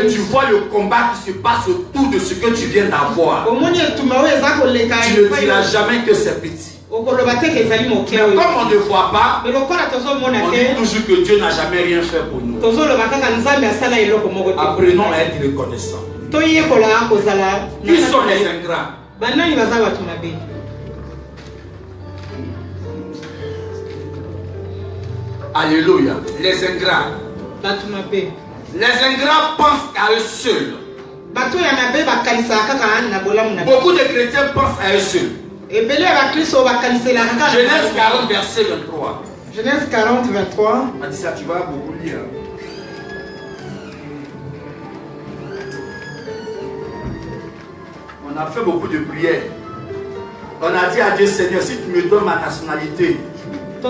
A: tu vois le combat qui se passe autour de ce que tu viens d'avoir, tu ne diras jamais que c'est petit. Mais comme on ne voit pas, on dit toujours que Dieu n'a jamais rien fait pour nous. Apprenons à être reconnaissants. Qui sont les ingrats? Alléluia. Les ingrats. Les ingrats pensent à eux seuls. Beaucoup de chrétiens pensent à eux seuls. Genèse 40, verset 23.
C: Genèse 40, 23.
A: On a dit ça, tu vas beaucoup lire. On a fait beaucoup de prières. On a dit à Dieu, Seigneur, si tu me donnes ma nationalité, je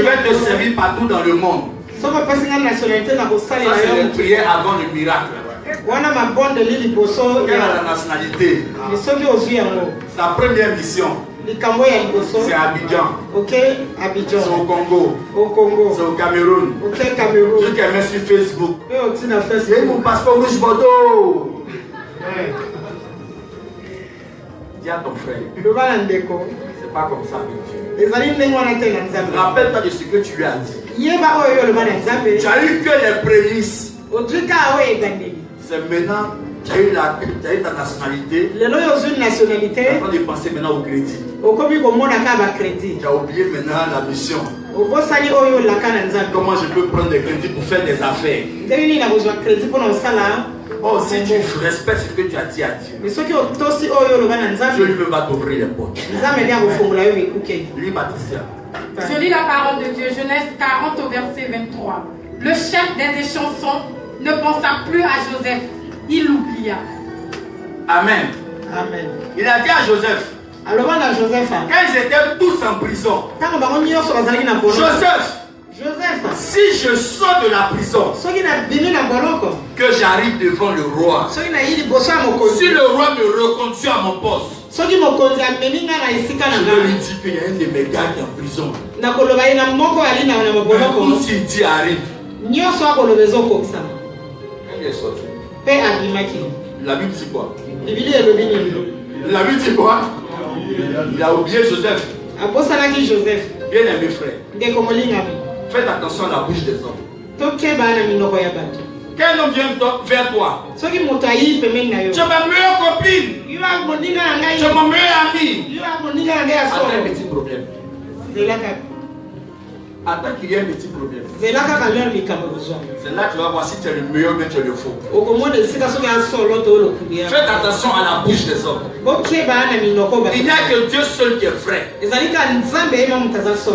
A: vais te servir partout dans le monde. Ça, c'est les prières avant le miracle. Quelle est la nationalité? Sa première mission, c'est Abidjan. C'est au Congo. C'est au Cameroun. Ceux qui aiment sur Facebook. C'est mon passeport rouge Bordeaux. Dis à ton frère. C'est pas comme ça avec Dieu. Rappelle-toi de ce que tu lui as dit. Tu as eu que les prémices. C'est maintenant, tu as eu ta nationalité. Tu es en train de penser maintenant au crédit. Tu as oublié maintenant la mission. Comment je peux prendre des crédits pour faire des affaires? Oh, si tu respectes ce que tu as dit à Dieu, Dieu lui va t'ouvrir les portes. Lis Patricia.
B: Je lis la parole de Dieu, Genèse 40 au verset 23. Le chef des échansons ne pensa plus à Joseph, il l'oublia.
A: Amen.
C: Amen.
A: Il a dit à Joseph, quand ils étaient tous en prison, Joseph, si je sors de la prison, que j'arrive devant le roi, si le roi me reconduit à mon poste, je vais lui dire qu'il y a un de mes gars qui est en prison. Même s'il dit arrive, il est sorti. La Bible dit quoi? La Bible dit quoi? Il a oublié Joseph. Bien aimé frère, faites attention à la bouche des hommes. Quel homme vient vers toi? Tu es ma meilleure copine. Tu es mon meilleur ami. Attends un petit problème. Attends qu'il y ait un petit problème. C'est là que tu vas voir si tu es le meilleur ou bien tu es le faux. Faites attention à la bouche des hommes. Il n'y a que Dieu seul qui est vrai.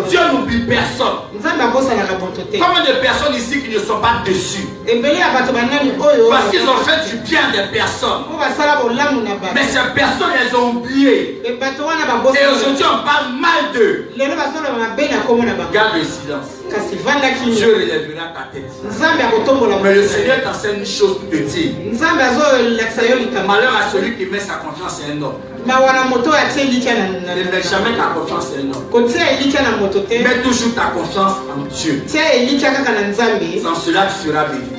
A: Dieu n'oublie personne. Combien de personnes ici qui ne sont pas dessus? Parce qu'ils ont fait du bien à des personnes. Mais ces personnes, elles ont oublié. Et aujourd'hui, on parle mal d'eux. Garde le silence. Dieu relèvera ta tête. Mais le Seigneur t'enseigne une chose pour te dire. Malheur à celui qui met sa confiance en un homme. Ne mets jamais ta confiance en un homme. Mets toujours ta confiance en Dieu. Sans cela, tu seras béni.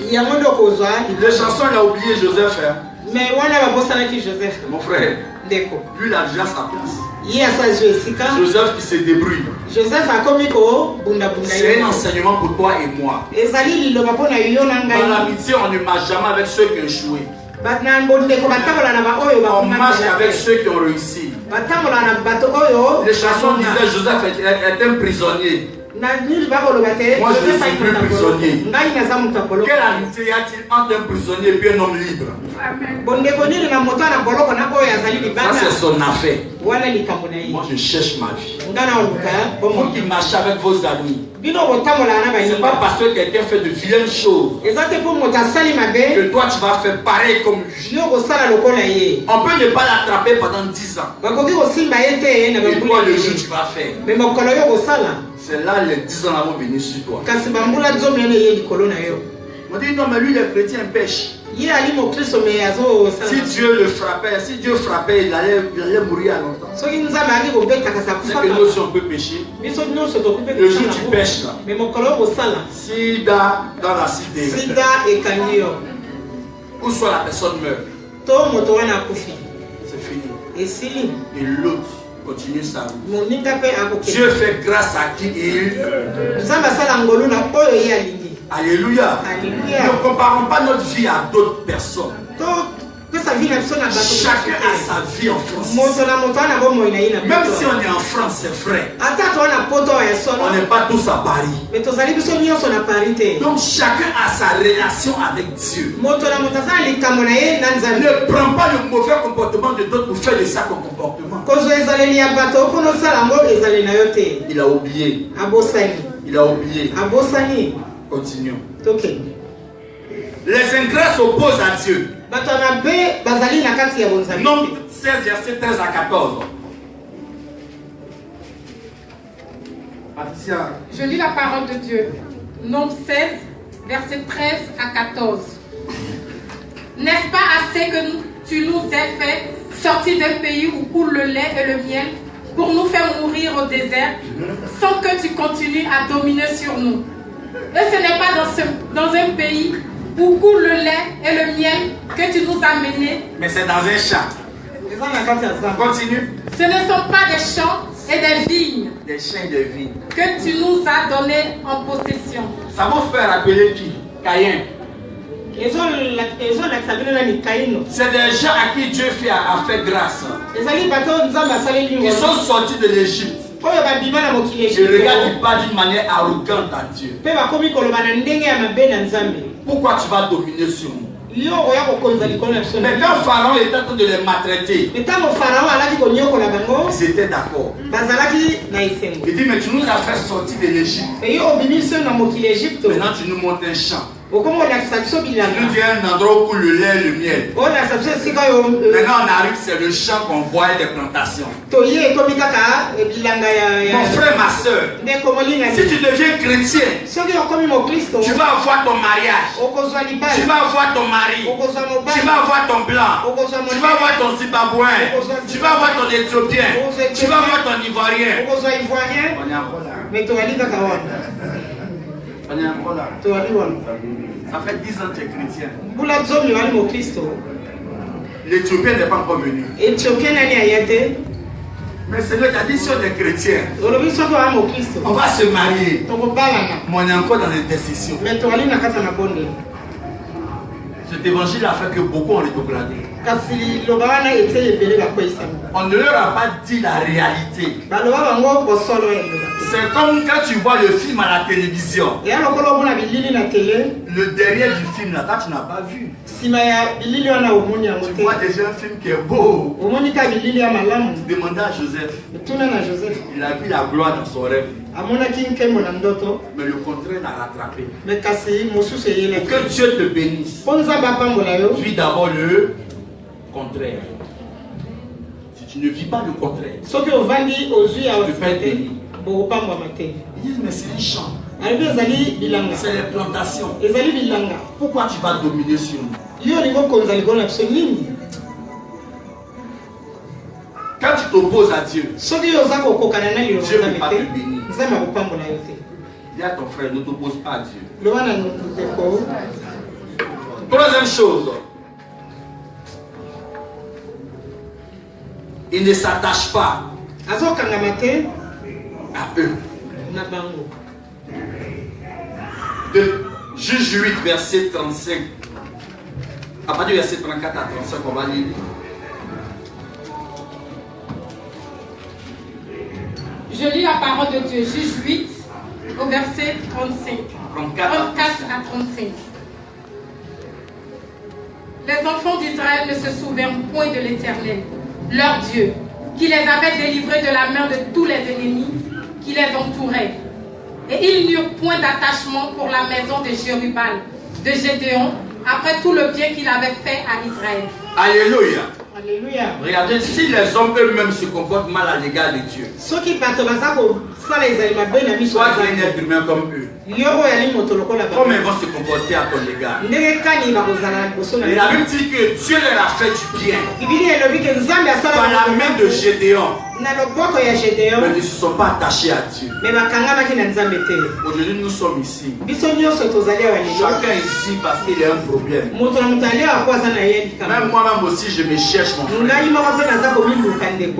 A: Les chansons, il a oublié Joseph. Mon frère, lui, il a déjà sa place. Joseph qui se débrouille. C'est un enseignement pour toi et moi. Dans l'amitié, on ne marche jamais avec ceux qui ont échoué. On marche avec ceux qui ont réussi. Les chansons disaient Joseph est un prisonnier. Moi je ne suis plus prisonnier. Quelle amitié y a-t-il entre un prisonnier et un homme libre? Ça c'est son affaire. Moi je cherche ma vie. Vous qui marchez avec vos amis, C'est pas parce que quelqu'un fait de vilaines choses que toi tu vas faire pareil comme lui. On peut ne pas l'attraper pendant 10 ans. Et toi le jour tu vas faire. C'est là les 10 ans vont venir sur toi. On dit non mais lui les chrétiens pêchent. Si Dieu le frappait, si Dieu frappait, il allait mourir à longtemps. C'est que nous aussi on peut pécher. Le jour tu pêches là, sida dans la cité, où soit la personne meurt, c'est fini. Et l'autre continue sa route. Dieu fait grâce à qui il. Alléluia. Ne comparons pas notre vie à d'autres personnes. Chacun a sa vie en France. Même si on est en France, c'est vrai. On n'est pas tous à Paris. Donc chacun a sa relation avec Dieu. Ne prends pas le mauvais comportement de d'autres pour faire de ça ton comportement. Il a oublié. Il a oublié. Continuons. Les ingrats s'opposent à Dieu. Nombre 16, verset 13 à 14.
B: Je lis la parole de Dieu. Nombre 16, verset 13 à 14. N'est-ce pas assez que tu nous aies fait sortir d'un pays où coule le lait et le miel pour nous faire mourir au désert sans que tu continues à dominer sur nous? Et ce n'est pas dans un pays où coule le lait et le miel que tu nous as menés.
A: Mais c'est dans un champ. Continue.
B: Ce ne sont pas des champs et des vignes.
A: Des champs de vignes.
B: Que tu nous as donnés en possession.
A: Ça vous fait rappeler qui? Caïn. C'est des gens à qui Dieu a fait grâce. Ils sont sortis de l'Égypte. Je regarde, il parle d'une manière arrogante à Dieu. Pourquoi tu vas dominer sur nous? Mais quand Pharaon était en train de les maltraiter, ils étaient d'accord. Il dit, mais tu nous as fait sortir de l'Égypte. Maintenant tu nous montres un champ. Tu nous dis un endroit où le lait et le miel. Maintenant on arrive, c'est le champ qu'on voit des plantations. Mon frère, ma soeur, si tu deviens chrétien, tu vas avoir ton mariage, tu vas avoir ton mari, tu vas avoir ton blanc, tu vas avoir ton zimbabwéen, tu vas avoir ton éthiopien, tu vas avoir ton ivoirien. On est encore là. On est encore là. Ça fait 10 ans que tu es chrétien. L'Éthiopien n'est pas encore venu. Mais Seigneur t'a dit si on est chrétien, on va se marier. Mais on est encore dans l'intercession. Cet évangile a fait que beaucoup ont rétrogradé. On ne leur a pas dit la réalité. C'est comme quand tu vois le film à la télévision. Le derrière du film, là, quand tu n'as pas vu. Tu vois déjà un film qui est beau. Tu demandais à Joseph. Il a vu la gloire dans son rêve. Mais le contraire l'a rattrapé. Que Dieu te bénisse. Vis d'abord le contraire. Si tu ne vis pas le contraire, tu peux être béni. Ils disent, mais c'est un champ. C'est les plantations. Pourquoi tu vas dominer sur nous? Quand tu t'opposes à Dieu, Dieu ne peut pas te bénir. Dis à ton frère, ne t'oppose pas à Dieu. Troisième chose, il ne s'attache pas à eux. De Juge 8, verset 35. À partir du verset 34 à 35, on va lire.
B: Je lis la parole de Dieu, Juge 8, au verset 34 à 35. Les enfants d'Israël ne se souviennent point de l'Éternel, leur Dieu, qui les avait délivrés de la main de tous les ennemis qui les entouraient. Et ils n'eurent point d'attachement pour la maison de Jérubal, de Gédéon, après tout le bien qu'il avait fait à Israël.
A: Alléluia.
C: Alléluia.
A: Regardez, si les hommes eux-mêmes se comportent mal à l'égard de Dieu,
C: Ceux qui battent soit les aliments bien amis,
A: soit un être humain comme eux, comment ils vont se comporter à ton égard? Et la Bible dit que Dieu leur a fait du bien par la main de Gédéon. Mais ils ne se sont pas attachés à Dieu. Aujourd'hui, nous sommes ici. Chacun ici parce qu'il a un problème. Même moi-même aussi, je me cherche, mon frère.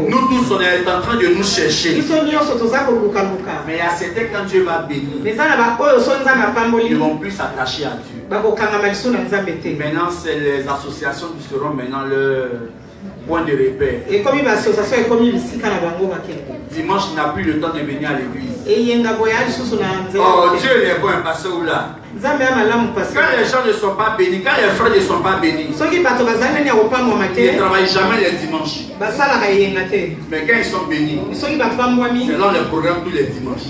A: Nous tous, on est en train de nous chercher. Mais à certains, quand Dieu va bénir, ils ne vont plus s'attacher à Dieu. Maintenant, c'est les associations qui seront maintenant leur point de repère. Dimanche, il n'a plus le temps de venir à l'église. Oh, Dieu est bon, parce que là. Quand les gens ne sont pas bénis, quand les frères ne sont pas bénis, ils ne travaillent jamais les dimanches. Mais quand ils sont bénis, c'est là le programme tous les dimanches.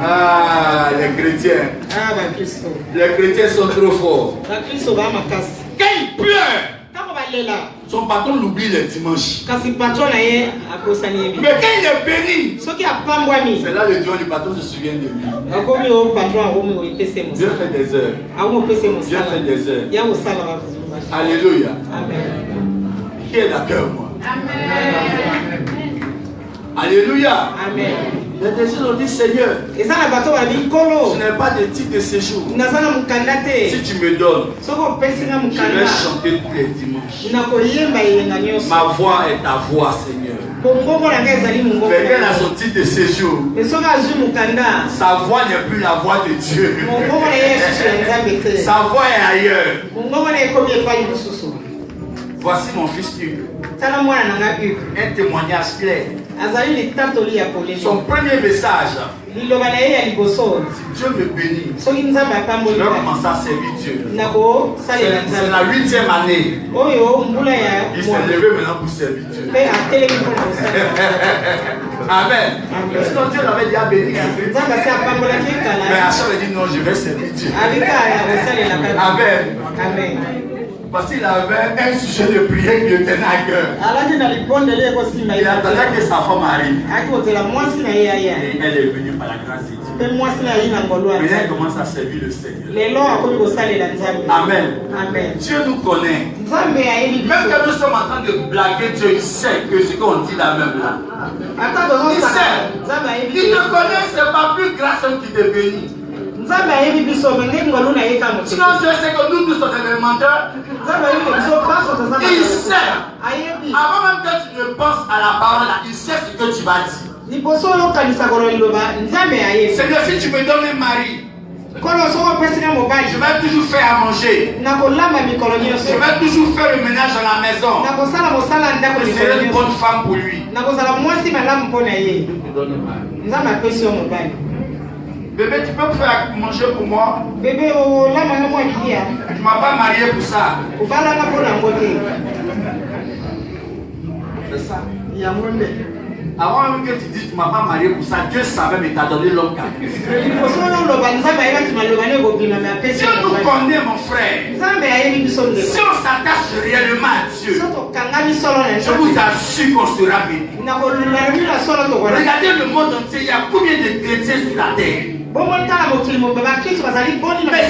A: Ah, les chrétiens. Les chrétiens sont trop forts. Quand ils pleurent, son patron l'oublie les dimanches. Mais quand il est béni, c'est là le Dieu du patron se souvient de lui. Dieu fait des heures. Dieu fait des heures. Alléluia.
C: Amen.
A: Qui est d'accord, moi?
B: Amen.
A: Alléluia.
C: Amen.
A: Les gens ont dit, Seigneur, je n'ai pas de titre de séjour. Si tu me donnes, je vais chanter tous les dimanches. Ma voix est ta voix, Seigneur. Quelqu'un a son titre de séjour. Sa voix n'est plus la voix de Dieu. Sa voix est ailleurs. Voici mon fils Hugues. Un témoignage clair. Son premier message. Si Dieu me bénit, je vais commencer à servir Dieu. C'est la 8e année. Il s'est levé maintenant pour servir Dieu. Amen. Sinon Dieu l'avait déjà béni. Mais Hacham a dit non, je vais servir Dieu. Amen. Parce qu'il avait un sujet de prière qui lui tenait à cœur. Il attendait que sa femme arrive. Et elle est venue par la grâce de Dieu. Maintenant, elle commence à servir le Seigneur. Amen. Dieu nous connaît. Même quand nous sommes en train de blaguer Dieu, il sait que ce qu'on dit là même là. Il sait. Il te connaît, c'est pas plus grâce qui te bénit. Sinon Dieu sait que nous tous sommes des menteurs. Il sait. Avant même que tu ne penses à la parole là, il sait ce que tu vas dire. Seigneur, si tu me donnes un mari, je vais toujours faire à manger. Je vais toujours faire le ménage à la maison. Je serai une bonne femme pour lui. Je te donne un mari. Bébé, tu peux faire manger pour moi? Tu ne m'as pas marié pour ça. C'est ça. Avant même que tu dises que tu ne m'as pas marié pour ça, Dieu savait, mais t'a donné l'homme captif. Dieu nous connaît, mon frère. Si on s'attache réellement à Dieu, je vous assure qu'on sera béni. Regardez le monde entier, il y a combien de chrétiens sur la terre? Mais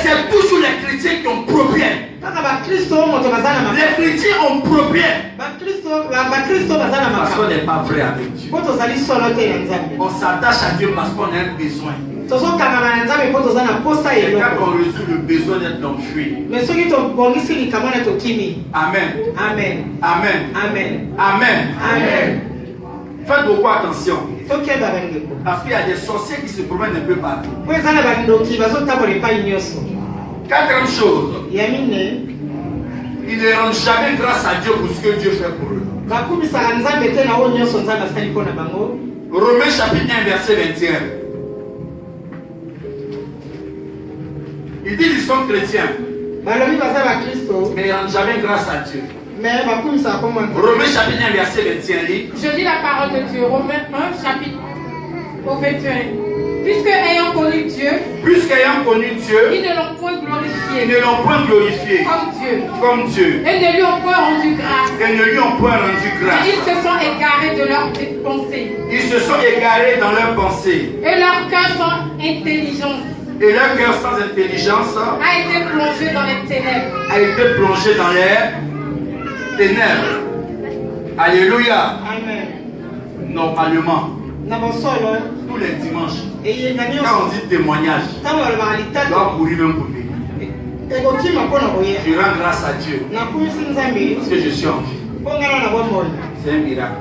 A: c'est toujours les chrétiens qui ont problème. Les chrétiens ont problème. Parce qu'on n'est pas vrai avec Dieu. On s'attache à Dieu parce qu'on a un besoin. Et quand on résout le besoin d'être dans le fruit. Amen. Amen. Amen. Amen. Amen. Amen. Faites beaucoup attention. Parce qu'il y a des sorciers qui se promènent un peu partout. Quatrième chose. Ils ne rendent jamais grâce à Dieu pour ce que Dieu fait pour eux. Romains chapitre 1 verset 21. Il dit qu'ils sont chrétiens. Mais ils ne rendent jamais grâce à Dieu. Romains chapitre 1 verset 21.
B: Je lis la parole de Dieu. Romains 1 chapitre Au 21. Puisque ayant connu Dieu, ils ne l'ont point glorifié comme Dieu. Et ne lui ont point rendu grâce. Et ils se sont égarés de leurs pensées. Et leurs cœurs sans intelligence. A été plongé dans les ténèbres.
A: Alléluia.
C: Amen.
A: Normalement, tous les dimanches, quand on dit témoignage, tu dois courir même pour venir. Je rends grâce à Dieu parce que je suis en vie. C'est un miracle.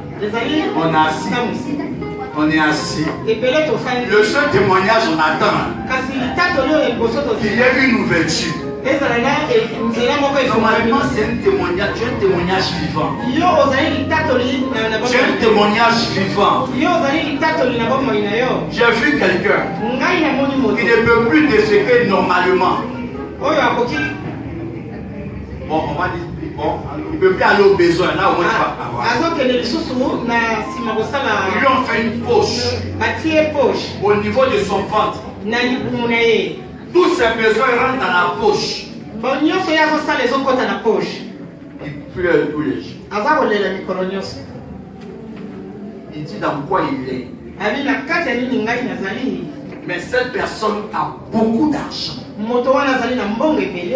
A: On est assis. Le seul témoignage on attend, il y a une ouverture. Normalement, c'est un témoignage vivant. C'est un témoignage vivant. J'ai vu quelqu'un qui ne peut plus déféquer normalement. Bon, on va dire, bon, il ne peut plus aller au besoin. Là, au moins, tu vas avoir. Ils lui ont fait une poche au niveau de son ventre. Tous ces besoins rentrent dans la poche. Il pleure tous les jours. Il dit dans quoi il est. Mais cette personne a beaucoup d'argent.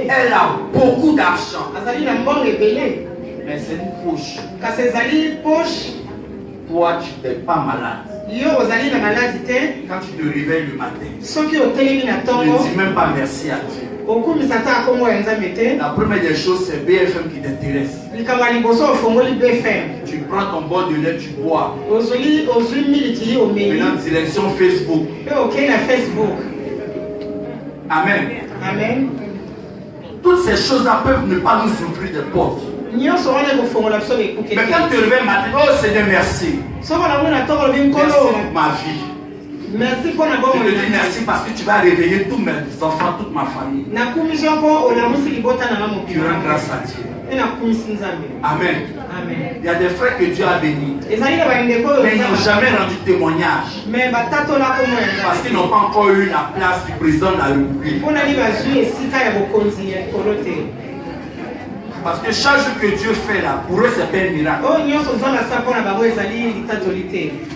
A: Elle a beaucoup d'argent. Mais c'est une poche. Toi, tu n'es pas malade. Quand tu te réveilles le matin, tu ne dis même pas merci à Dieu. La première des choses, c'est BFM qui t'intéresse. Tu prends ton bol de lait, tu bois. Maintenant, direction Facebook. Amen.
C: Amen.
A: Toutes ces choses-là peuvent ne pas nous ouvrir des portes. Mais quand tu te réveilles matin, oh Seigneur, merci. Merci pour ma vie. Je te dis merci parce que tu vas réveiller tous mes enfants, toute ma famille. Tu rends grâce à Dieu. Amen. Il y a des frères que Dieu a bénis, mais ils n'ont jamais rendu témoignage parce qu'ils n'ont pas encore eu la place du président de la République. Parce que chaque jour que Dieu fait là, pour eux c'est pas un miracle.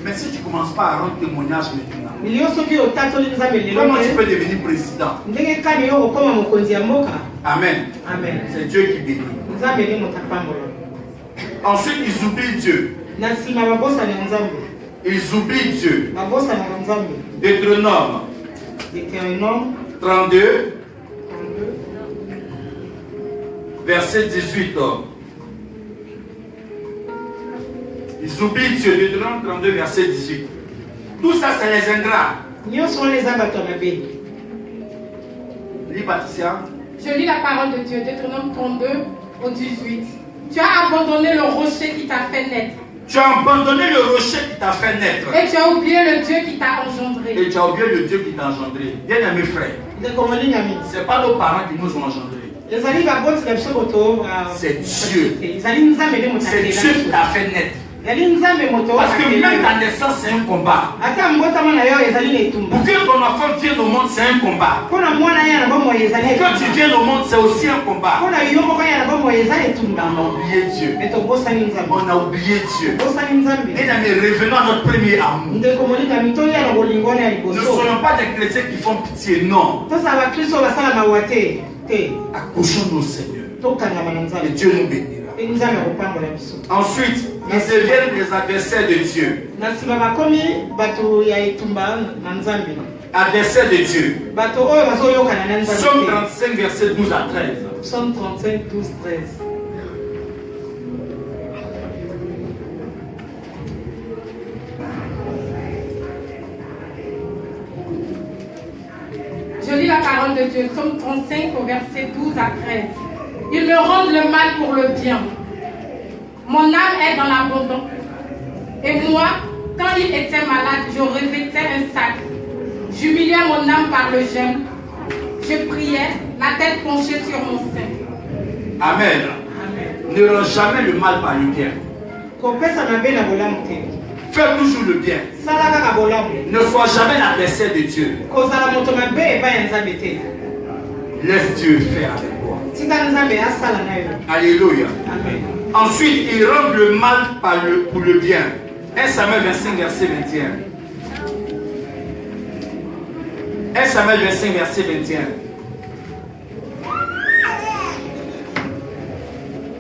A: Mais si tu ne commences pas à rendre témoignage maintenant, comment tu peux devenir président? Amen. C'est Dieu qui bénit. Ensuite, ils oublient Dieu. Ils oublient Dieu. Deutéronome 32, verset 18. Ils oublient Dieu. Deutéronome 32, verset 18. Tout ça, c'est les ingrats. Lis, Patricia.
B: Je lis la parole de Dieu, Deutéronome 32 au 18. Tu as abandonné le rocher qui t'a fait naître.
A: Tu as abandonné le rocher qui t'a fait naître.
B: Et tu as oublié le Dieu qui t'a engendré.
A: Et tu as oublié le Dieu qui t'a engendré. Bien-aimés frères, ce n'est pas nos parents qui nous ont engendrés. C'est Dieu. C'est Dieu qui t'a fait naître. Parce que même ta naissance, c'est un combat. Pour que ton enfant vienne au monde, c'est un combat. Pour que tu viennes au monde, c'est aussi un combat. On a oublié Dieu. On a oublié Dieu. Et revenons à notre premier amour. Ne soyons pas des chrétiens qui font pitié, non. Accouchons-nous au Seigneur. Et Dieu nous bénira. Ensuite, ils deviennent des adversaires de Dieu. Adversaires de Dieu. Psaume 35, verset 12 à 13.
C: Psaume 35, 12, 13.
B: Je lis la parole de Dieu, Psaume 35 au verset 12 à 13. Ils me rendent le mal pour le bien. Mon âme est dans l'abandon. Et moi, quand il était malade, je revêtais un sac. J'humiliais mon âme par le jeûne. Je priais, la tête penchée sur mon sein.
A: Amen. Ne rends jamais le mal par le bien. Fais toujours le bien. Ne sois jamais l'adversaire de Dieu. Laisse Dieu faire avec toi. Alléluia.
B: Amen.
A: Ensuite, il rend le mal pour le bien. 1 Samuel 25, verset 21. 1 Samuel 25, verset 21.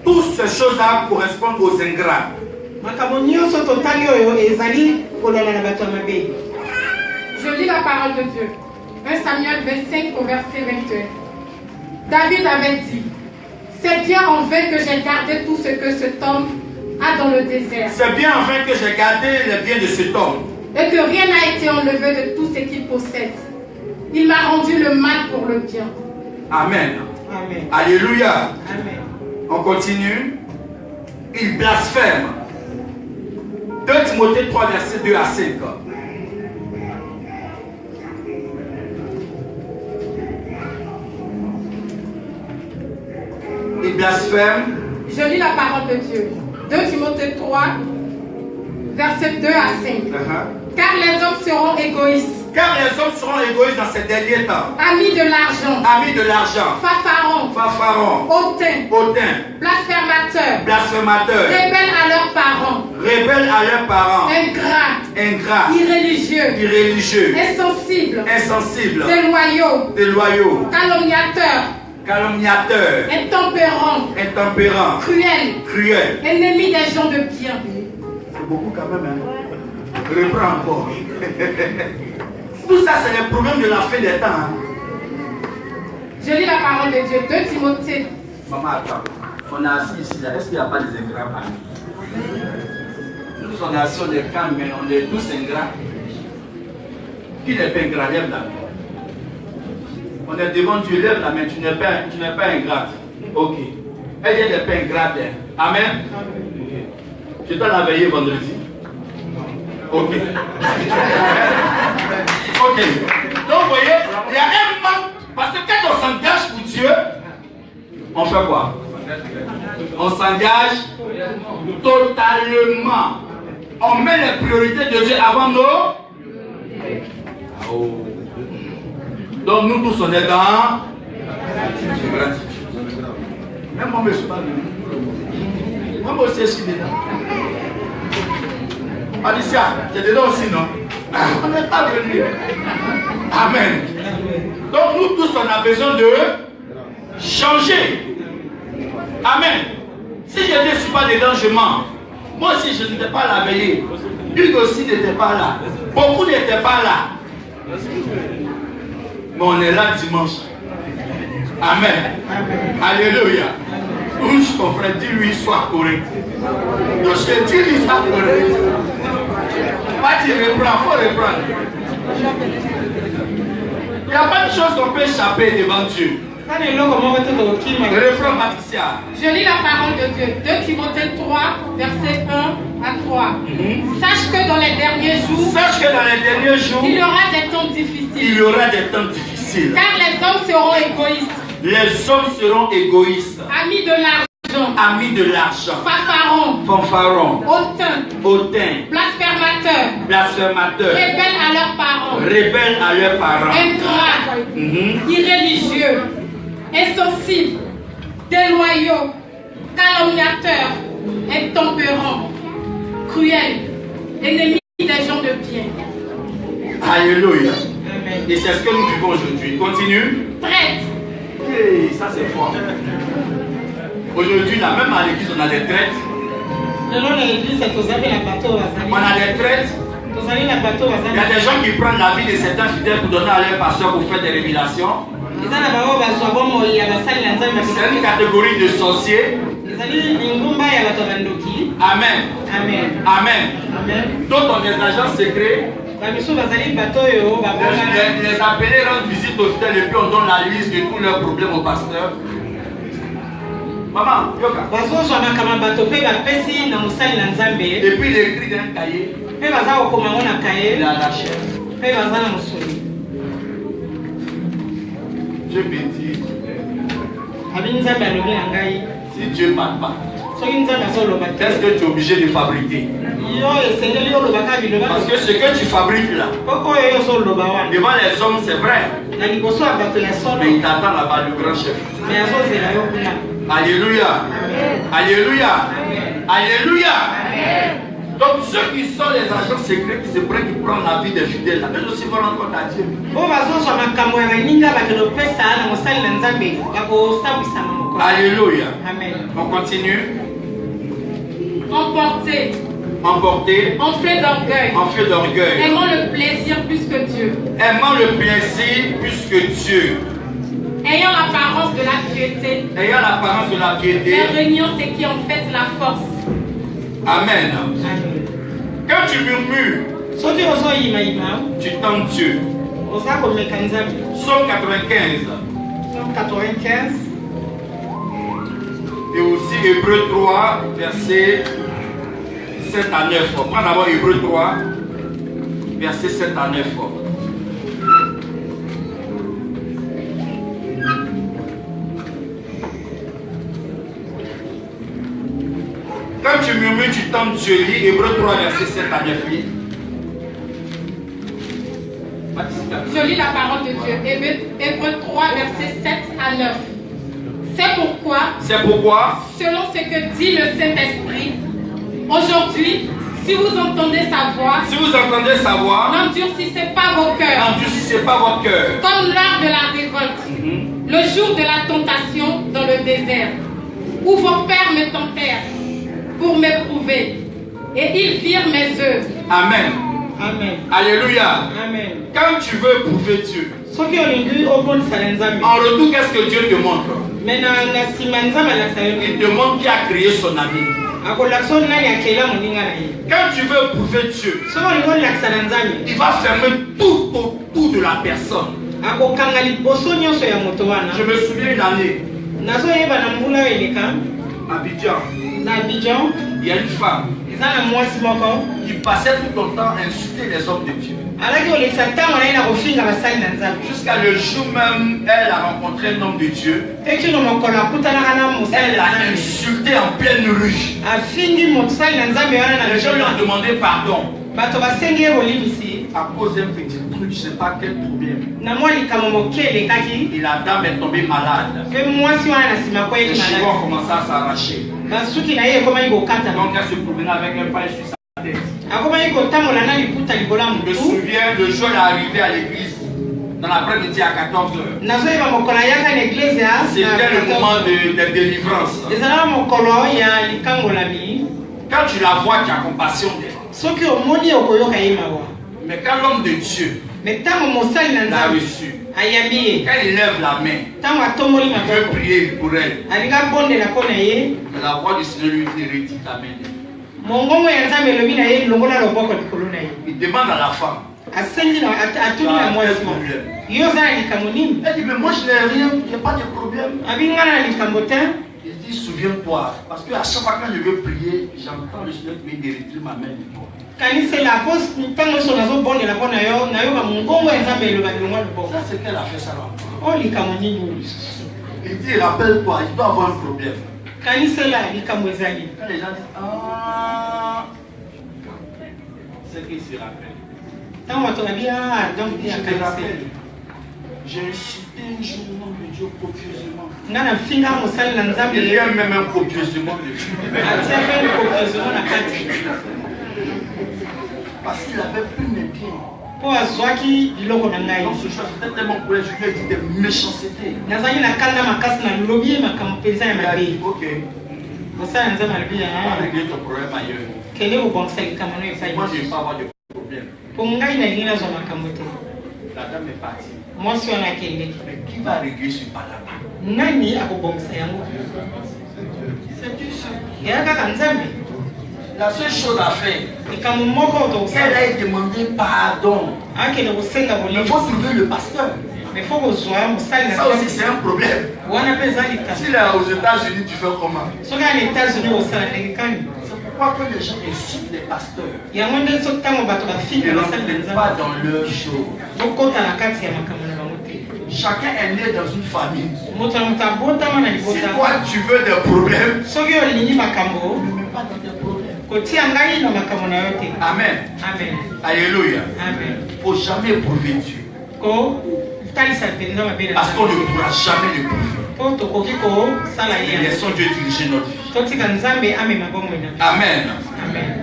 A: Toutes ces choses-là correspondent aux ingrats.
B: Je lis la parole de Dieu. 1 Samuel 25 au verset 21. David avait dit, c'est bien en vain que j'ai gardé tout ce que cet homme a dans le désert.
A: C'est bien en vain que j'ai gardé les biens de cet homme.
B: Et que rien n'a été enlevé de tout ce qu'il possède. Il m'a rendu le mal pour le bien.
A: Amen.
B: Amen.
A: Alléluia.
B: Amen.
A: On continue. Il blasphème. 2 Timothée 3, verset 2 à 5. Il blasphème.
B: Je lis la parole de Dieu. 2 Timothée 3, verset 2 à 5. Car les hommes seront égoïstes.
A: Car les hommes seront égoïstes dans ces derniers temps.
B: Amis de l'argent.
A: Amis de l'argent.
B: Fanfarons.
A: Fanfarons.
B: Hautains.
A: Hautains.
B: Blasphémateurs.
A: Blasphémateurs.
B: Rebelles à leurs parents.
A: Rebelles à leurs parents.
B: Ingrats.
A: Ingrats.
B: Irréligieux.
A: Irréligieux.
B: Insensibles.
A: Insensibles.
B: Déloyaux.
A: Déloyaux.
B: Calomniateurs.
A: Calomniateurs.
B: Intempérants.
A: Intempérants.
B: Cruels.
A: Cruels.
B: Ennemis des gens de bien.
A: C'est beaucoup quand même, hein. Reprends encore. Tout ça, c'est le problème de la fin des temps. Hein.
B: Je lis la parole de Dieu. 2 Timothée.
A: Maman, attends. On est assis ici, là. Est-ce qu'il n'y a pas des ingrats parmi nous? Nous, on est assis, on est calme, mais on est tous ingrats. Qui n'est pas ingrat? Lève la main. On est devant Dieu, lève la main. Tu n'es pas ingrat. Ok. Elle n'est pas ingrate. Amen. Je dois la veiller vendredi. Ok. Ok. Donc, vous voyez, il y a un manque. Parce que quand on s'engage pour Dieu, on fait quoi? On s'engage totalement. On met les priorités de Dieu avant nous. Oh. Donc, nous tous, on est dans. Même moi, je ne suis pas venu. Moi aussi, je suis dedans. Alicia, c'est dedans aussi, non? On n'est pas venu. Amen. Donc nous tous, on a besoin de changer. Amen. Si je ne suis pas dedans, je mens. Moi aussi, je n'étais pas là veillé. Hugues aussi n'était pas là. Beaucoup n'étaient pas là. Mais on est là dimanche. Amen. Alléluia. Touche ton frère, dis-lui, sois correct. Touche, dis-lui, sois correct. Vas-y, reprends, il faut reprendre. Il n'y a pas de chose qu'on peut échapper devant Dieu. Reprends, Patricia.
B: Je lis la parole de Dieu. 2 Timothée 3, verset 1 à 3. Sache que dans les derniers jours, il y aura des temps difficiles. Car les hommes seront égoïstes.
A: Les hommes seront égoïstes.
B: Amis de l'argent.
A: Fanfarons. Hautains. Blasphémateurs. Rebelles à leurs parents.
B: Ingrats. Irréligieux. Insensibles. Déloyaux. Calomniateurs. Intempérants. Cruels. Ennemis des gens de bien.
A: Alléluia. Et c'est ce que nous vivons aujourd'hui. Continue.
B: Traîtres.
A: Hey, ça c'est fort. Aujourd'hui, là, même à l'église, on a des traites. On a des traites. Il y a des gens qui prennent la vie de certains fidèles pour donner à leur pasteur pour faire des révélations. C'est une catégorie de sorciers. Amen. Amen. D'autres ont des agents secrets. Les appelés rendent visite aux fidèles et puis on donne la liste de tous leurs problèmes au pasteur. Maman, Yoka. Et puis il écrit dans un cahier. Il a lâché. Dieu me dit, si Dieu ne parle pas, Est-ce que tu es obligé de fabriquer? Parce que ce que tu fabriques là, devant les hommes c'est vrai, mais il t'attend là-bas, le grand chef. Alléluia. Alléluia. Alléluia. Donc ceux qui sont les agents secrets qui se prennent, qui prennent la vie des fidèles, eux aussi vont rendre compte à Dieu. Alléluia.
B: Amen.
A: On continue.
B: Emporté,
A: Emporté,
B: enflé d'orgueil,
A: aimant
B: le plaisir plus que Dieu,
A: aimant le plaisir plus que Dieu,
B: ayant l'apparence de la piété,
A: mais
B: régnant ce qui en fait la force.
A: Amen. Quand tu murmures, tu tentes Dieu. Psaume 95. Et aussi Hébreux 3, versets 7 à 9. Prends d'abord Hébreux 3, versets 7 à 9. Quand tu murmures, tu tentes Dieu. Lis Hébreux 3, versets 7 à 9.
B: Je lis la parole de Dieu. Hébreux 3, versets 7 à 9. C'est pourquoi, selon ce que dit le Saint-Esprit, aujourd'hui, si vous entendez sa voix, n'endurcissez pas vos cœurs, comme l'heure de la révolte, le jour de la tentation dans le désert, où vos pères me tentèrent pour m'éprouver, et ils virent mes œuvres.
A: Amen.
B: Amen.
A: Alléluia.
B: Amen.
A: Quand tu veux éprouver Dieu, en retour, qu'est-ce que Dieu te montre? Il te montre qui a créé son ami. Quand tu veux éprouver Dieu, il va fermer tout autour de la personne. Je me souviens une année, à Abidjan, il y a une femme qui passait tout le temps à insulter les hommes de Dieu. Jusqu'à le jour même, elle a rencontré un homme de Dieu. Elle l'a insulté en pleine rue. Les gens lui ont demandé pardon. À cause d'un petit truc, je ne sais pas quel problème. Et la dame est tombée malade. Les cheveux ont commencé à s'arracher. Donc elle se promenait avec un paille sur sa tête. Je me souviens, le jour elle est arrivée à l'église, dans l'après-midi à 14h. C'était le moment de délivrance. Quand tu la vois, tu as compassion d'elle. Mais quand l'homme de Dieu l'a reçu, quand il lève la main, il veut prier pour elle. La voix du Seigneur lui dit: retire ta main. Il demande à la femme: elle dit: mais moi je n'ai rien, il n'y a pas de problème. Il dit: souviens-toi, parce que à chaque fois que je veux prier, j'entends le Seigneur qui me dit: retire ma main de toi. Ça c'est qu'elle a fait ça là. Il dit: rappelle-toi, il doit avoir un problème. Quand les gens disent: ah, c'est qu'il se rappelle. Je te rappelle, j'ai insulté un jour le nom de Dieu copieusement. Il y a même un copieusement de Dieu. Parce qu'il avait pris mes pieds. Donc ce choix était tellement colère, je lui ai dit des méchancetés. Il a dit: ok, on va régler ton problème ailleurs. Moi je ne vais pas avoir de problème. La dame est partie. Mais qui va régler ce palabra? C'est Dieu seul. La seule chose à faire, elle a demandé pardon. Il faut trouver le pasteur. Ça aussi c'est un problème. S'il est aux États-Unis, tu fais comment? C'est pourquoi que les gens insultent les pasteurs. Ils ne rentrent pas dans leur show. Chacun est né dans une famille.
C: Moto na moto abotama na
A: Si
C: libota.
A: toi tu veux des problèmes,
C: Soki olingi makambo,
A: ne mets pas dans des problèmes.
C: kotia ngai na makambo na yo te.
A: Amen.
C: Amen.
A: Alléluia.
C: Amen.
A: Il ne faut jamais éprouver Dieu.
C: Ko talisa penza mabe na.
A: Parce qu'on ne pourra jamais l'éprouver.
C: Po tokoki ko sala
A: Et
C: ye.
A: laissons Dieu diriger notre vie.
C: Totika nzambe amema bomoi na.
A: Amen.
C: Amen.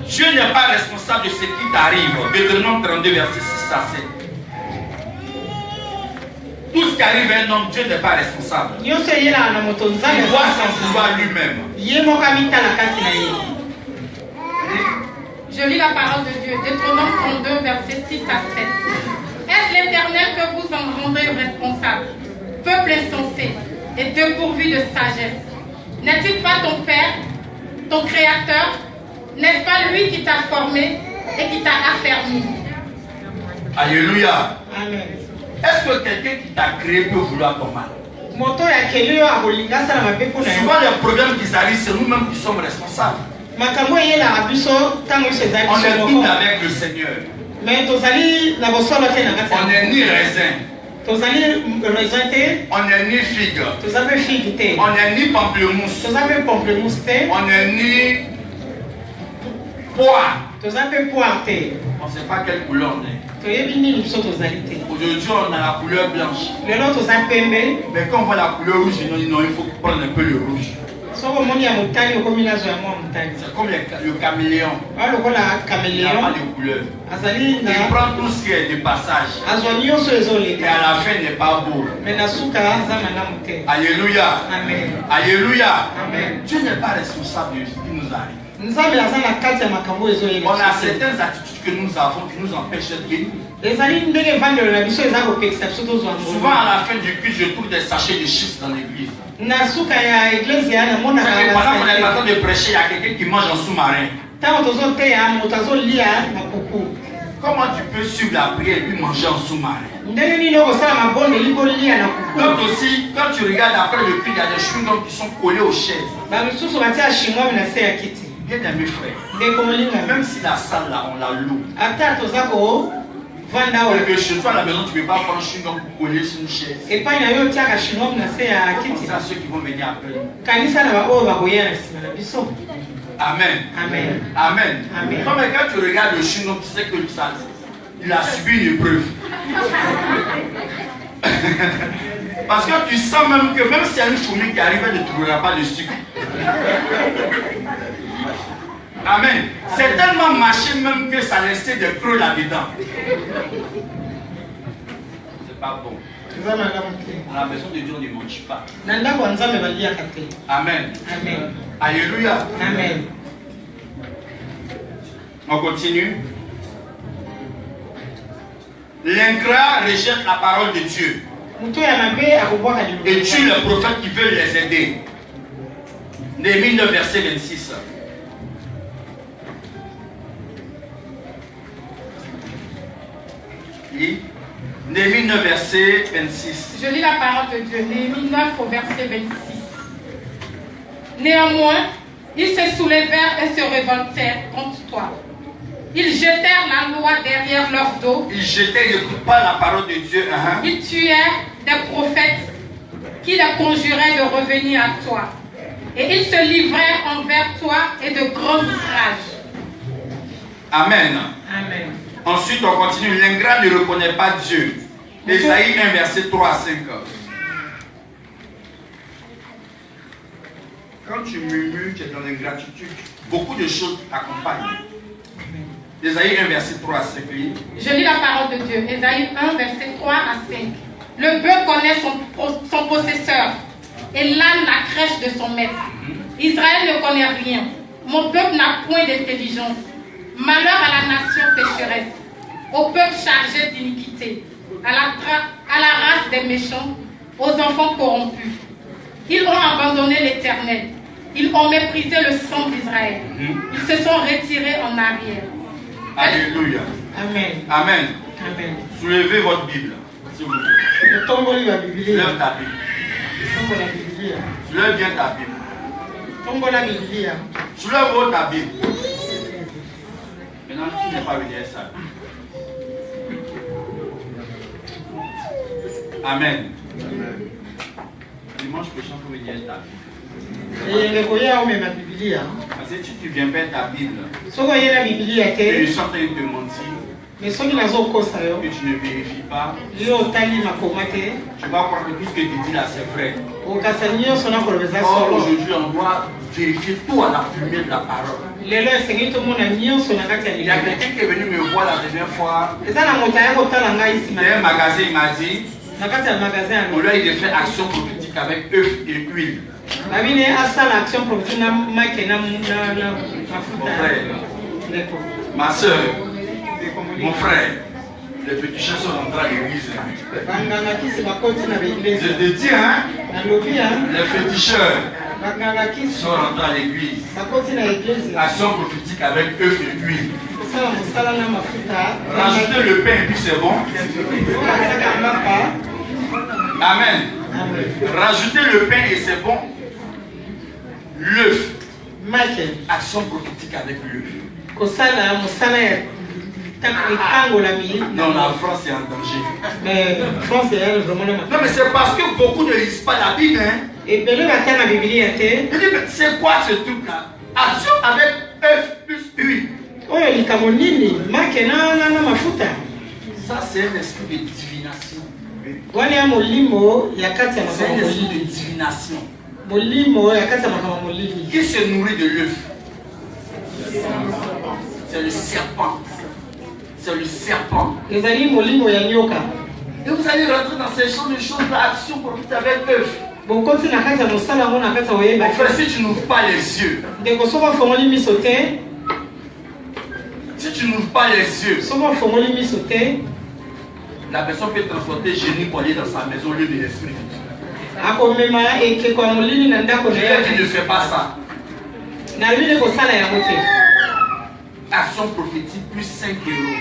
A: Dieu n'est pas responsable de ce qui t'arrive. Deutéronome 32, verset 6 à 7. Tout ce qui arrive à un homme, Dieu n'est pas responsable.
C: Nyonso yela na moto nzambe.
A: Il doit s'en vouloir lui-même.
C: Ye moka mitala kati na ye.
B: Je lis la parole de Dieu, Deutéronome 32, versets 6 à 7. Est-ce l'Éternel que vous en rendrez responsable, peuple insensé et dépourvu de sagesse? N'est-il pas ton Père, ton Créateur? N'est-ce pas lui qui t'a formé et qui t'a affermi?
A: Alléluia.
C: Amen.
A: Est-ce que quelqu'un qui t'a créé peut vouloir ton mal?
C: Moto ya kelio akolinga sala mabe kuna yo.
A: Souvent les problèmes qui arrivent, c'est nous-mêmes qui sommes responsables.
C: Makambo yela abiso tango iso ezali
A: On est
C: biso
A: tout
C: moko.
A: avec le Seigneur.
C: Mais tozali na bosolo te na kati.
A: On n'est ni raisin,
C: Tozali raisin te,
A: on n'est ni figue,
C: toza pe figue te.
A: on n'est ni pamplemousse,
C: Toza pe pamplemousse te,
A: on n'est ni poire.
C: toza pe poire te.
A: On ne sait pas quelle couleur on est.
C: Toyebi nini biso tozali te.
A: Aujourd'hui, on a la couleur blanche.
C: Lelo toza pembe,
A: Mais quand on voit la couleur rouge, non, il faut prendre un peu le rouge.
C: soko omoni ya motani okomi nazo ya mwa motani.
A: C'est comme le caméléon.
C: Oyo lokola
A: Il n'y a pas
C: caméléon
A: de couleur.
C: azali
A: Il
C: na
A: prend tout ce qui est de passage.
C: azwa nyonso
A: Et
C: ezoleka.
A: à la fin, il n'est pas beau.
C: Mais na suka aza malamu te.
A: Alléluia.
C: Amen.
A: Alléluia.
C: Amen.
A: Dieu n'est pas responsable de ce qui nous arrive.
C: Nzambe aza na kati ya makambo ezoyela.
A: On a certaines attitudes que nous avons qui nous empêchent d'être bénis.
C: Ezali ndenge evandelo na biso eza kopekisa biso tozwa
A: Souvent,
C: ngolu.
A: à la fin du culte, je trouve des sachets de chips dans l'église.
C: Na suka ya eglise namonaka
A: C'est que pendant qu'on est en
C: na
A: train de prêcher, il y a quelqu'un qui mange en sous-marin.
C: ntango tozoteya moto azolia na puku.
A: Comment tu peux suivre la prière et puis manger en sous-marin?
C: Ndenge nini okosala mabondeli kolia na puku.
A: Quand aussi, quand tu regardes après le culte, il y a des chewing-gums qui sont collés aux chaises.
C: bamisusu batia shingwami na se ya kiti.
A: Bien aimé frère,
C: Ndeko molinga.
A: même si la salle là, on la loue,
C: Ata toza kovanda awa.
A: et que chez toi à la maison, tu ne peux pas prendre un chewing-gum pour coller sur une chaise.
C: epai na yo otiaka shingwami na se ya kiti.
A: C'est à ceux qui vont venir après nous.
C: kanisa na baoyo bakoya na nsima na biso.
A: Amen.
C: Amen.
A: Amen.
C: Amen.
A: Non, mais quand tu regardes le chewing-gum, tu sais que ça, il a subi une épreuve. Parce que tu sens même que même s'il y a une fourmi qui arrive, elle ne trouvera pas de sucre. Amen. C'est tellement mâché même que ça laissait des creux là-dedans. C'est pas bon.
C: eza malamu te.
A: À la maison de Dieu, on ne mange pas.
C: na ndako ya nzambe baliaka te.
A: Amen.
C: Amen.
A: Alléluia.
C: Amen.
A: On continue. L'ingrat rejette la parole de Dieu
C: moto ya mabe akobwaka liloba.
A: et tue les prophètes qui veulent les aider. Néhémie 9, verset 26. Lis. Néhémie 9, verset 26.
B: Je lis la parole de Dieu, Néhémie 9 au verset 26. Néanmoins, ils se soulevèrent et se révoltèrent contre toi. Ils jetèrent la loi derrière leur dos.
A: Ils jetaient, ils n'écoutent pas la parole de Dieu.
B: Ils tuèrent des prophètes qui les conjuraient de revenir à toi. Et ils se livrèrent envers toi et de grands outrages.
A: Amen.
C: Amen.
A: Ensuite, on continue. L'ingrat ne reconnaît pas Dieu. Ésaïe 1, verset 3 à 5. Quand tu murmures, tu es dans l'ingratitude. Beaucoup de choses t'accompagnent. Ésaïe 1, verset 3 à 5.
B: Je lis la parole de Dieu. Ésaïe 1, verset 3 à 5. Le bœuf connaît son possesseur et l'âne la crèche de son maître. Israël ne connaît rien. Mon peuple n'a point d'intelligence. Malheur à la nation pécheresse, au peuple chargé d'iniquité, à la race des méchants, aux enfants corrompus. Ils ont abandonné l'Éternel. Ils ont méprisé le sang d'Israël. Ils se sont retirés en arrière.
A: Alléluia.
C: Amen.
A: Amen.
C: Amen.
A: Soulevez votre Bible, s'il vous plaît.
C: Tomboli ba Biblia.
A: Soulève ta Bible.
C: Tombola Biblia.
A: Soulève bien ta Bible.
C: Tombola Biblia.
A: Soulève ta Bible. Maintenant, tu n'es pas venu à ça. Amen. Dimanche prochain, il faut venir ta Bible. Parce que si tu viens faire ta Bible, et je suis en train de te mentir, que tu ne vérifies pas, tu vas croire que tout ce que tu dis là c'est vrai. Or, aujourd'hui, on doit vérifier tout à la lumière de la parole. Il y a quelqu'un qui est venu me voir la dernière fois. Dans un magasin, il m'a dit, on lui a dit de faire action prophétique avec œuf et huile. Mon frère, ma soeur, mon frère, les féticheurs sont rentrés à l'église. Je te dis, hein, les féticheurs sont rentrés à l'église. Action prophétique avec œuf et huile. Rajouter le pain et puis c'est bon. Amen. Rajouter le pain et c'est bon. L'œuf. Action prophétique avec l'œuf. Non, la France est en danger. Non, mais c'est parce que beaucoup ne lisent pas la Bible. Hein? C'est quoi ce truc-là? Action avec œuf plus huile. Ça, c'est un esprit de divination. C'est un esprit de divination. Qui se nourrit de l'œuf? C'est le serpent. C'est le serpent. Et vous allez rentrer dans ces champs de choses-là, action profite avec œuf. Mon frère, si tu n'ouvres pas les yeux, si tu n'ouvres pas les yeux, la personne peut transporter génie pour aller dans sa maison au lieu de l'esprit. Tu ne fais pas ça. Action prophétique plus 5 euros.